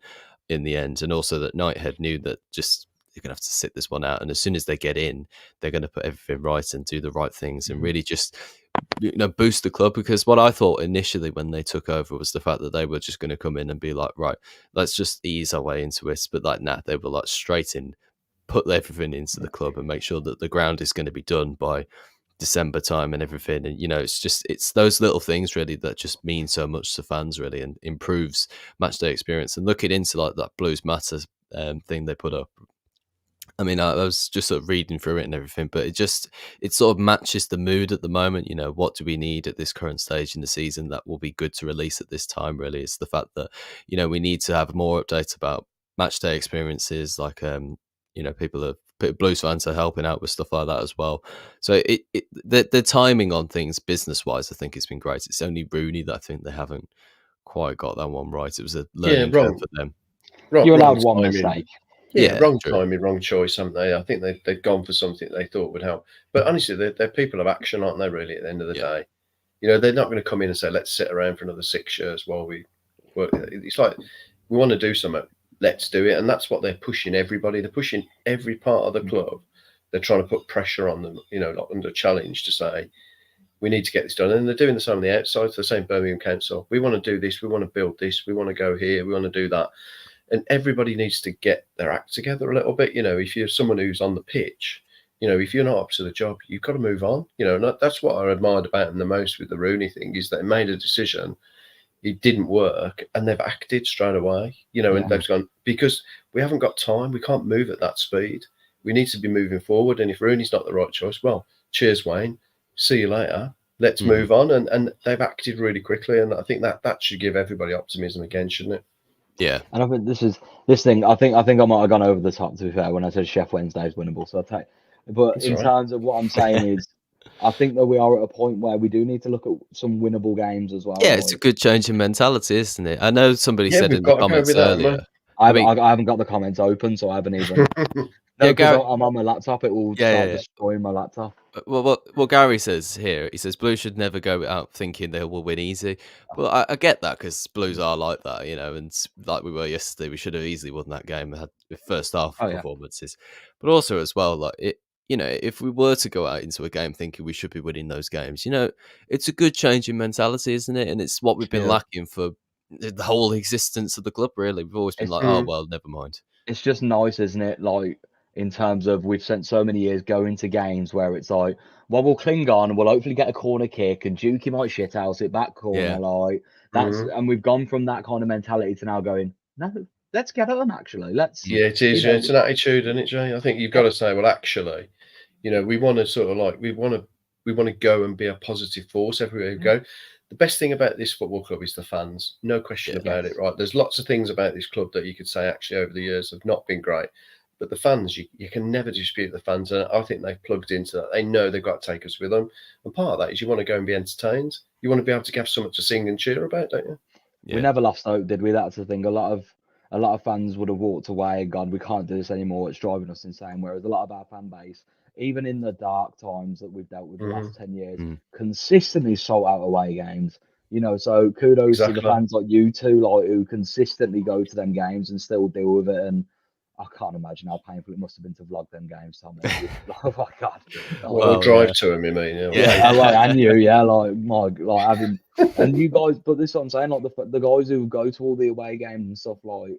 in the end, and also that Knighthead knew that just you're gonna have to sit this one out, and as soon as they get in, they're going to put everything right and do the right things and really just boost the club. Because what I thought initially when they took over was the fact that they were just going to come in and be like, right, let's just ease our way into it. But like, nah, they were like straight in, put everything into the club and make sure that the ground is going to be done by December time and everything. And it's those little things really that just mean so much to fans really, and improves match day experience. And looking into like that Blues Matter thing they put up, I mean, I was just sort of reading through it and everything, but it sort of matches the mood at the moment. What do we need at this current stage in the season that will be good to release at this time? Really, it's the fact that we need to have more updates about match day experiences. Like Blues fans are helping out with stuff like that as well. So the timing on things business wise, I think it's been great. It's only Rooney that I think they haven't quite got that one right. It was a learning curve for them. You're allowed one mistake. Yeah, wrong timing, wrong choice, haven't they? I think they've gone for something they thought would help. But honestly, they're people of action, aren't they, really, at the end of the day? They're not going to come in and say, let's sit around for another 6 years while we work. It's like, we want to do something, let's do it. And that's what they're pushing everybody. They're pushing every part of the club. They're trying to put pressure on them, like under challenge to say, we need to get this done. And they're doing the same on the outside. So they're saying, Birmingham Council, we want to do this, we want to build this, we want to go here, we want to do that. And everybody needs to get their act together a little bit. If you're someone who's on the pitch, if you're not up to the job, you've got to move on. And that's what I admired about them the most with the Rooney thing, is that they made a decision, it didn't work, and they've acted straight away. And they've gone, because we haven't got time, we can't move at that speed. We need to be moving forward. And if Rooney's not the right choice, well, cheers, Wayne. See you later. Let's move on. And they've acted really quickly. And I think that should give everybody optimism again, shouldn't it? Yeah, and I think this thing. I think I might have gone over the top, to be fair, when I said Chef Wednesday is winnable. So but in terms of what I'm saying is, I think that we are at a point where we do need to look at some winnable games as well. Yeah, it's a good change in mentality, isn't it? I know somebody said in the comments earlier. I haven't got the comments open, so I haven't even. No, because I'm on my laptop. It will start destroying my laptop. Well, what Gary says here, he says Blues should never go out thinking they will win easy. Well, I get that, because Blues are like that, and like we were yesterday, we should have easily won that game. We had first half performances, but also as well, like it. If we were to go out into a game thinking we should be winning those games, it's a good change in mentality, isn't it? And it's what we've been lacking for the whole existence of the club, really. We've always been oh, well, never mind. It's just nice, isn't it? Like, in terms of, we've spent so many years going to games where it's like, well, we'll cling on, we'll hopefully get a corner kick, and Dukey might shithouse it back corner, like that's, and we've gone from that kind of mentality to now going, no, let's get at them, actually. Let's. Yeah, it is. It's an attitude, isn't it, Jay? I think you've got to say, well, actually, we want to sort of like, we want to go and be a positive force everywhere we go. The best thing about this football club is the fans, no question about it, right? There's lots of things about this club that you could say actually over the years have not been great, but the fans, you can never dispute the fans, and I think they've plugged into that. They know they've got to take us with them, and part of that is you want to go and be entertained. You want to be able to have something to sing and cheer about, don't you? Yeah. We never lost hope, did we? That's the thing. A lot of fans would have walked away and gone, we can't do this anymore, it's driving us insane. Whereas a lot of our fan base, even in the dark times that we've dealt with the last 10 years, consistently sold out away games. So kudos to the fans like you two, like, who consistently go to them games and still deal with it. And I can't imagine how painful it must have been to vlog them games, Tommy. Oh my god. Or drive to them, you mean? Yeah, well, and you, like having, and you guys. But this is what I'm saying, like the guys who go to all the away games and stuff, like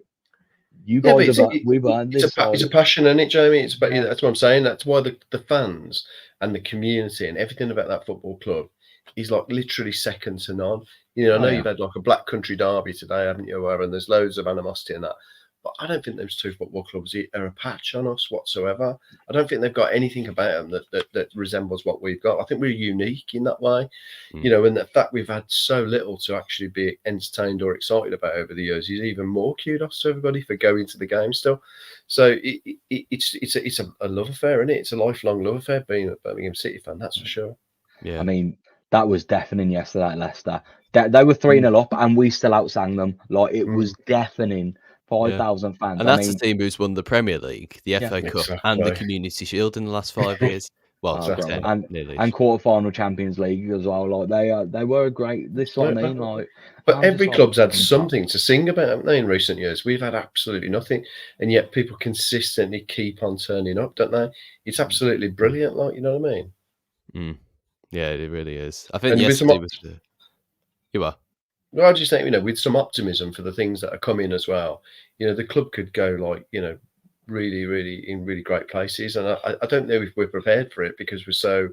you Yeah, but guys we've earned this. It's a passion, isn't it, Jamie? It's about, Yeah. that's what I'm saying. That's why the fans and the community and everything about that football club is like literally second to none. You know, I know you've had like a Black Country derby today, haven't you? And there's loads of animosity in that. But I don't think those two football clubs are a patch on us whatsoever. I don't think they've got anything about them that resembles what we've got. I think we're unique in that way, you know, and the fact we've had so little to actually be entertained or excited about over the years is even more kudos to everybody for going to the game still. So it's a love affair, isn't it? It's a lifelong love affair being a Birmingham City fan, that's for sure. Yeah. I mean, that was deafening yesterday at Leicester. They were 3-0 up and we still outsang them. Like, it was deafening. 5,000 fans. And that's a team who's won the Premier League, the FA Cup, and the exactly. Community Shield in the last 5 years. Well, Exactly. nearly. And quarter-final Champions League as well. Like, they were great. This is what I mean. Like, but every club's had something to sing about, haven't they, in recent years? We've had absolutely nothing, and yet people consistently keep on turning up, don't they? It's absolutely brilliant, like, you know what I mean? Yeah, it really is. I think And yesterday was you are. Well, I just think, you know, with some optimism for the things that are coming as well, you know, the club could go like, you know, really, really in really great places. And I don't know if we're prepared for it because we're so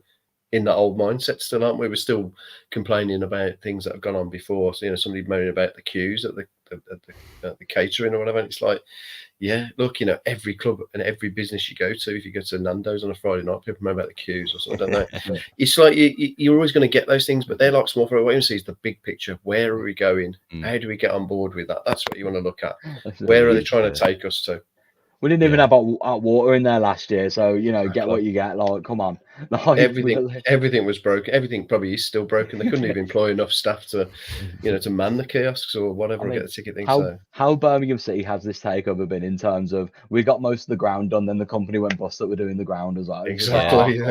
in that old mindset still, aren't we? We're still complaining about things that have gone on before. So, you know, somebody moaning about the queues at the catering or whatever. And it's like, yeah, look, you know, every club and every business you go to, if you go to Nando's on a Friday night, people moan about the queues or something, don't they? It's like you're always going to get those things, but they're like small for what you see is the big picture. Where are we going? How do we get on board with that? That's what you want to look at. Where are they trying to take us to? We didn't even have hot water in there last year, so you know, get what you get. Like, come on, like, everything was broken. Everything probably is still broken. They couldn't even employ enough staff to, you know, to man the kiosks or whatever and get the ticket thing. How Birmingham City has this takeover been in terms of we got most of the ground done, then the company went bust that we're doing the ground as well. Exactly. You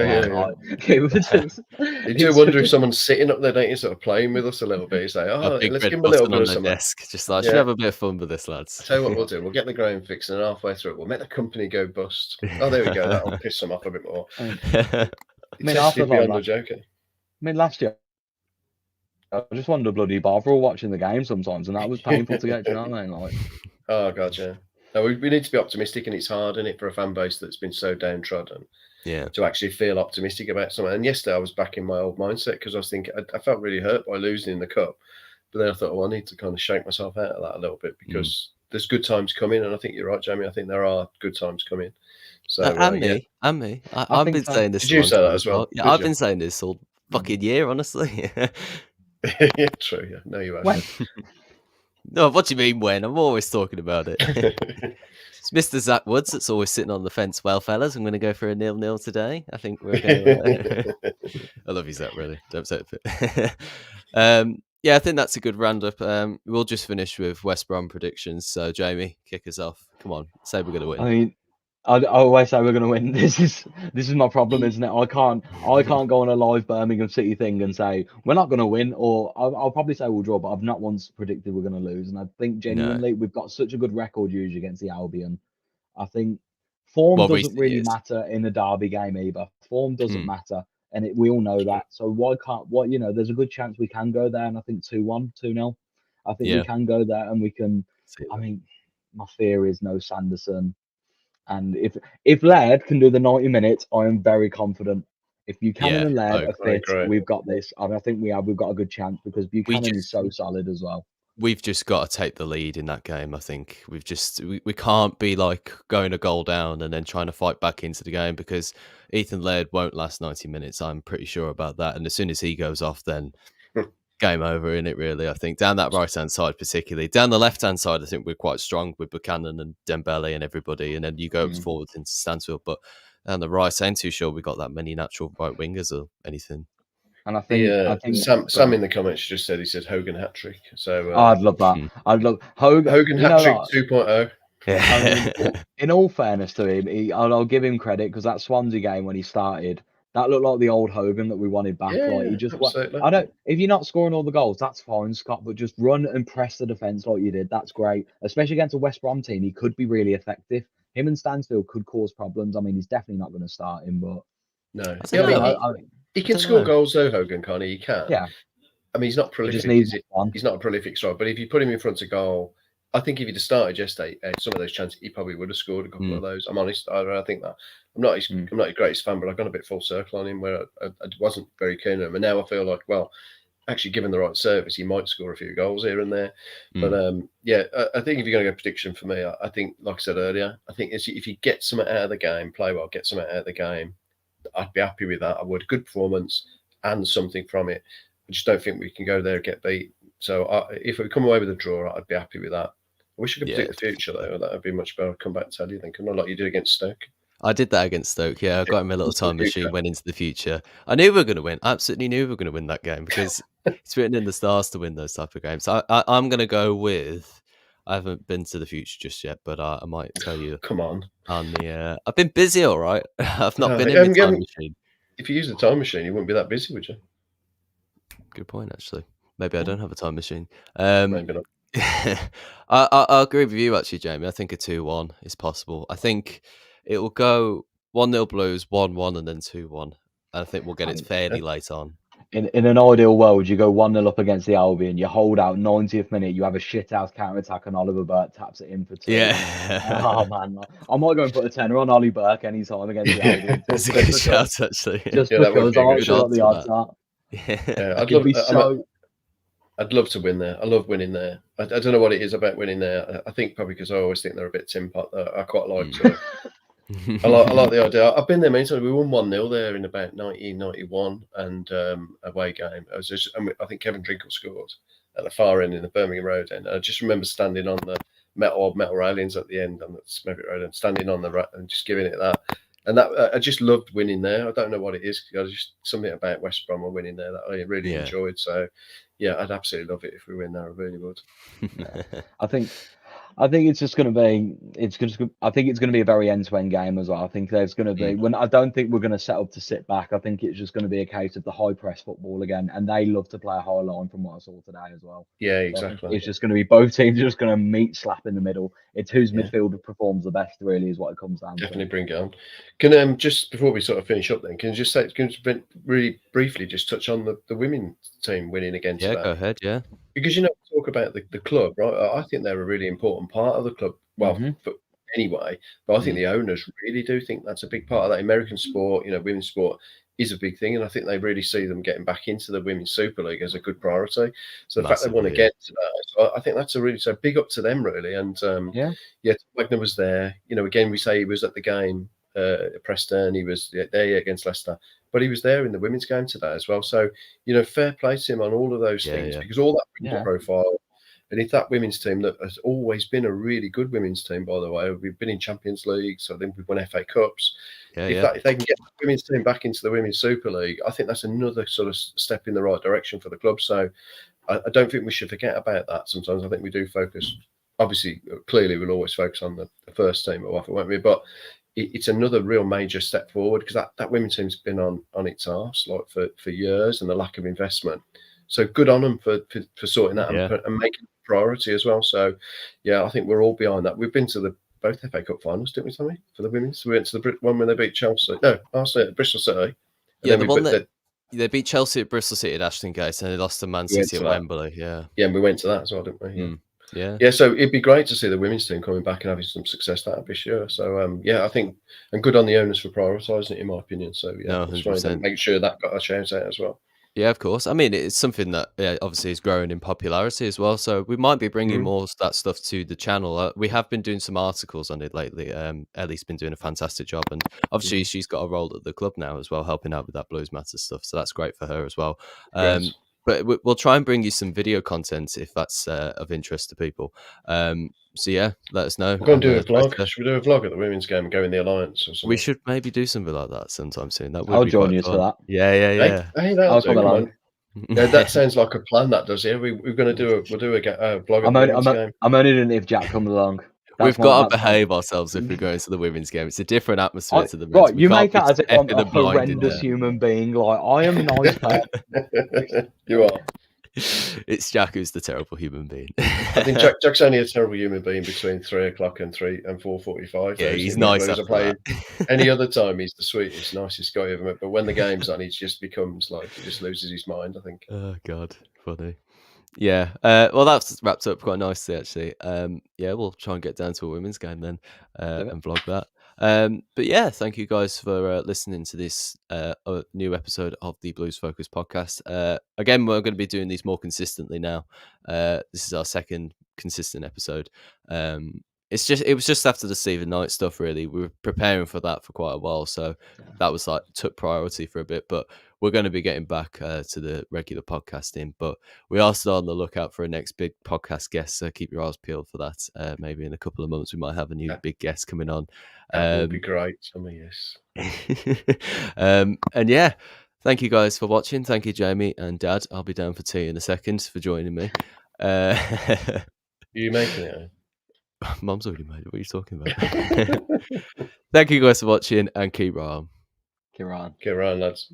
do wonder if someone's sitting up there, don't you, sort of playing with us a little bit. You say, oh, let's give them a little bit of something. Desk, just like, should have a bit of fun with this, lads. I'll tell you what we'll do. We'll get the ground fixed, and halfway through it, we'll make the company go bust. Oh, there we go. That'll piss them off a bit more. I mean, last year, I just wanted to bloody bother watching the game sometimes, and that was painful to get, you know what I mean? Like, oh, God, yeah. No, we need to be optimistic, and it's hard, isn't it, for a fan base that's been so downtrodden to actually feel optimistic about something. And yesterday I was back in my old mindset because I was thinking, I felt really hurt by losing in the cup. But then I thought, well, I need to kind of shake myself out of that a little bit because there's good times coming. And I think you're right, Jamie. I think there are good times coming. So and me. I've been saying this. Did you say that as well? Yeah, I've been saying this all fucking year, honestly. Yeah, true. Yeah, no, you haven't. No, what do you mean when? I'm always talking about it. It's Mr. Zach Woods that's always sitting on the fence. Well, fellas, I'm going to go for a 0-0 today. I think we're going to... I love you, Zach, really. Don't say it. Yeah, I think that's a good roundup. We'll just finish with West Brom predictions. So, Jamie, kick us off. Come on, say we're going to win. I mean, I always say we're going to win. This is my problem, isn't it? I can't go on a live Birmingham City thing and say we're not going to win, or I'll probably say we'll draw, but I've not once predicted we're going to lose. And I think genuinely we've got such a good record usually against the Albion. I think form doesn't really matter in a derby game either. Form doesn't matter, and we all know that. So why can't there's a good chance we can go there, and I think 2-1, 2-0. I think we can go there, and we can. I mean, my fear is no Sanderson. And if Laird can do the 90 minutes, I am very confident. If Buchanan and Laird are fit, we've got this. And I think we've got a good chance because Buchanan is so solid as well. We've just got to take the lead in that game. I think we can't be like going a goal down and then trying to fight back into the game because Ethan Laird won't last 90 minutes. I'm pretty sure about that. And as soon as he goes off, then game over, in it really. I think down that right hand side, particularly down the left hand side, I think we're quite strong with Buchanan and Dembele and everybody, and then you go forwards into Stansfield. But on the right, I ain't too sure we got that many natural right wingers or anything. And I think Sam in the comments just said he said Hogan hat trick. So I'd love that. I'd love Hogan hat trick 2.0. I mean, in all fairness to him, I'll give him credit because that Swansea game when he started, that looked like the old Hogan that we wanted back. Like he just, if you're not scoring all the goals, that's fine, Scott. But just run and press the defense like you did. That's great, especially against a West Brom team. He could be really effective. him and Stansfield could cause problems. I mean, he's definitely not going to start him, but No. I don't know. He can don't score know. goals though, Hogan, can't he? He can. yeah, I mean, he's not he prolific. just needs one. He's not a prolific striker, but if you put him in front of goal, I think if he'd have started yesterday, some of those chances, he probably would have scored a couple of those. I'm honest. I think that I'm not his greatest fan, but I've gone a bit full circle on him where I wasn't very keen on him, and now I feel like, well, actually, given the right service, he might score a few goals here and there. But I think if you're going to go prediction for me, I think, like I said earlier, I think if you get something out of the game, play well, get something out of the game, I'd be happy with that. I would. Good performance and something from it. I just don't think we can go there and get beat. So if we come away with a draw, I'd be happy with that. I wish I could predict the future, though. That would be much better. I'd come back and tell you then, couldn't I, like you did against Stoke? I did that against Stoke. Yeah, I got him a little time machine, went into the future. I knew we were going to win. Absolutely knew we were going to win that game because it's written in the stars to win those type of games. So I'm going to go with. I haven't been to the future just yet, but I might tell you. Come on. I've been busy, all right. I've not been in the time machine. If you use the time machine, you wouldn't be that busy, would you? Good point, actually. Maybe I don't have a time machine. Maybe not. I agree with you, actually, Jamie. I think a 2-1 is possible. I think it will go 1-0 Blues, 1-1, and then 2-1. And I think we'll get it fairly late on. In an ideal world, you go 1-0 up against the Albion, you hold out 90th minute, you have a shithouse counter attack, and Oliver Burke taps it in for 2. Yeah. Oh man, I might go and put a tenner on Ollie Burke anytime against the Albion. That's a good shout, actually. Just because I feel like the odds are. Yeah, I'd love to win there. I love winning there. I don't know what it is about winning there. I think probably because I always think they're a bit tin pot. I quite like to. I like the idea. I've been there many times. We won 1-0 there in about 1991 and away game. I think Kevin Drinkle scored at the far end in the Birmingham Road end. I just remember standing on the metal railings at the end on the Smethwick Road and standing on the and just giving it that. And that I just loved winning there. I don't know what it is. Just something about West Brom or winning there that I really enjoyed. So yeah, I'd absolutely love it if we win there. I really would. I think it's just going to be. I think it's going to be a very end-to-end game as well. I think there's going to be. I don't think we're going to set up to sit back. I think it's just going to be a case of the high press football again, and they love to play a high line from what I saw today as well. Yeah, exactly. It's just going to be both teams just going to meet slap in the middle. It's whose midfielder performs the best, really, is what it comes down to. Definitely bring it on. Can just before we sort of finish up, then can you really briefly just touch on the women's team winning against? Yeah, go ahead. Yeah. Because talk about the club, right? I think they're a really important part of the club. Well, anyway, but I think the owners really do think that's a big part of that. American sport, women's sport is a big thing, and I think they really see them getting back into the Women's Super League as a good priority. So the fact they want to get to that, so I think that's so big up to them, really. And Wagner was there. Again, we say he was at the game. Preston, he was there against Leicester, but he was there in the women's game today as well. So, fair play to him on all of those things because all that brings profile. And if that women's team that has always been a really good women's team, by the way, we've been in Champions League, so I think we've won FA Cups. If they can get the women's team back into the Women's Super League, I think that's another sort of step in the right direction for the club. So I don't think we should forget about that. Sometimes I think we do focus. Obviously, clearly, we'll always focus on the first team at Waffle, won't we? But it's another real major step forward because that women's team's been on its arse for years, and the lack of investment. So good on them for sorting that and making it a priority as well. So yeah, I think we're all behind that. We've been to both FA Cup finals, didn't we, Tommy? For the women's, we went to the one when they beat Chelsea. No, Arsenal at Bristol City. Yeah, the one they beat Chelsea at Bristol City at Ashton Gate, and they lost to Man City at Wembley. Yeah, and we went to that as well, didn't we? Yeah. So it'd be great to see the women's team coming back and having some success this year. So I think, and good on the owners for prioritising it, in my opinion. So yeah, just wanted to make sure that got a shout out as well. Yeah, of course. I mean, it's something that obviously is growing in popularity as well. So we might be bringing more of that stuff to the channel. We have been doing some articles on it lately. Ellie's been doing a fantastic job, and obviously she's got a role at the club now as well, helping out with that Blues Matter stuff. So that's great for her as well. But we'll try and bring you some video content if that's of interest to people. So yeah, let us know. We're going to do a vlog. Should we do a vlog at the women's game and go in the Alliance or something? We should maybe do something like that sometime soon. I'll join you for that. Yeah. Hey, I'll come along. Yeah, that sounds like a plan. That does. Yeah, we're going to do a vlog. I'm only doing it if Jack comes along. We've got to behave ourselves if we go into the women's game. It's a different atmosphere to the men's. Right, you make it as if I'm a horrendous human being. Like I am a nice person. You are. It's Jack who's the terrible human being. I think Jack's only a terrible human being between 3 o'clock and 4:45. Yeah, he's nice after that. Any other time, he's the sweetest, nicest guy ever met. But when the game's on, he just becomes like, he just loses his mind, I think. Oh God, funny. Yeah. Well, that's wrapped up quite nicely, actually. Yeah, we'll try and get down to a women's game then and vlog that. But yeah, thank you guys for listening to this new episode of the Blues Focus podcast. Again, we're going to be doing these more consistently now. This is our second consistent episode. It was just after the Stephen Knight stuff, really. We were preparing for that for quite a while, so that was took priority for a bit. But we're going to be getting back to the regular podcasting, but we are still on the lookout for a next big podcast guest. So keep your eyes peeled for that. Maybe in a couple of months we might have a new big guest coming on. That would be great. Yes. And yeah, thank you guys for watching. Thank you, Jamie and Dad. I'll be down for tea in a second for joining me. Are you making it? Mum's already made it. What are you talking about? Thank you guys for watching and keep right on. Keep right on. Get around, lads.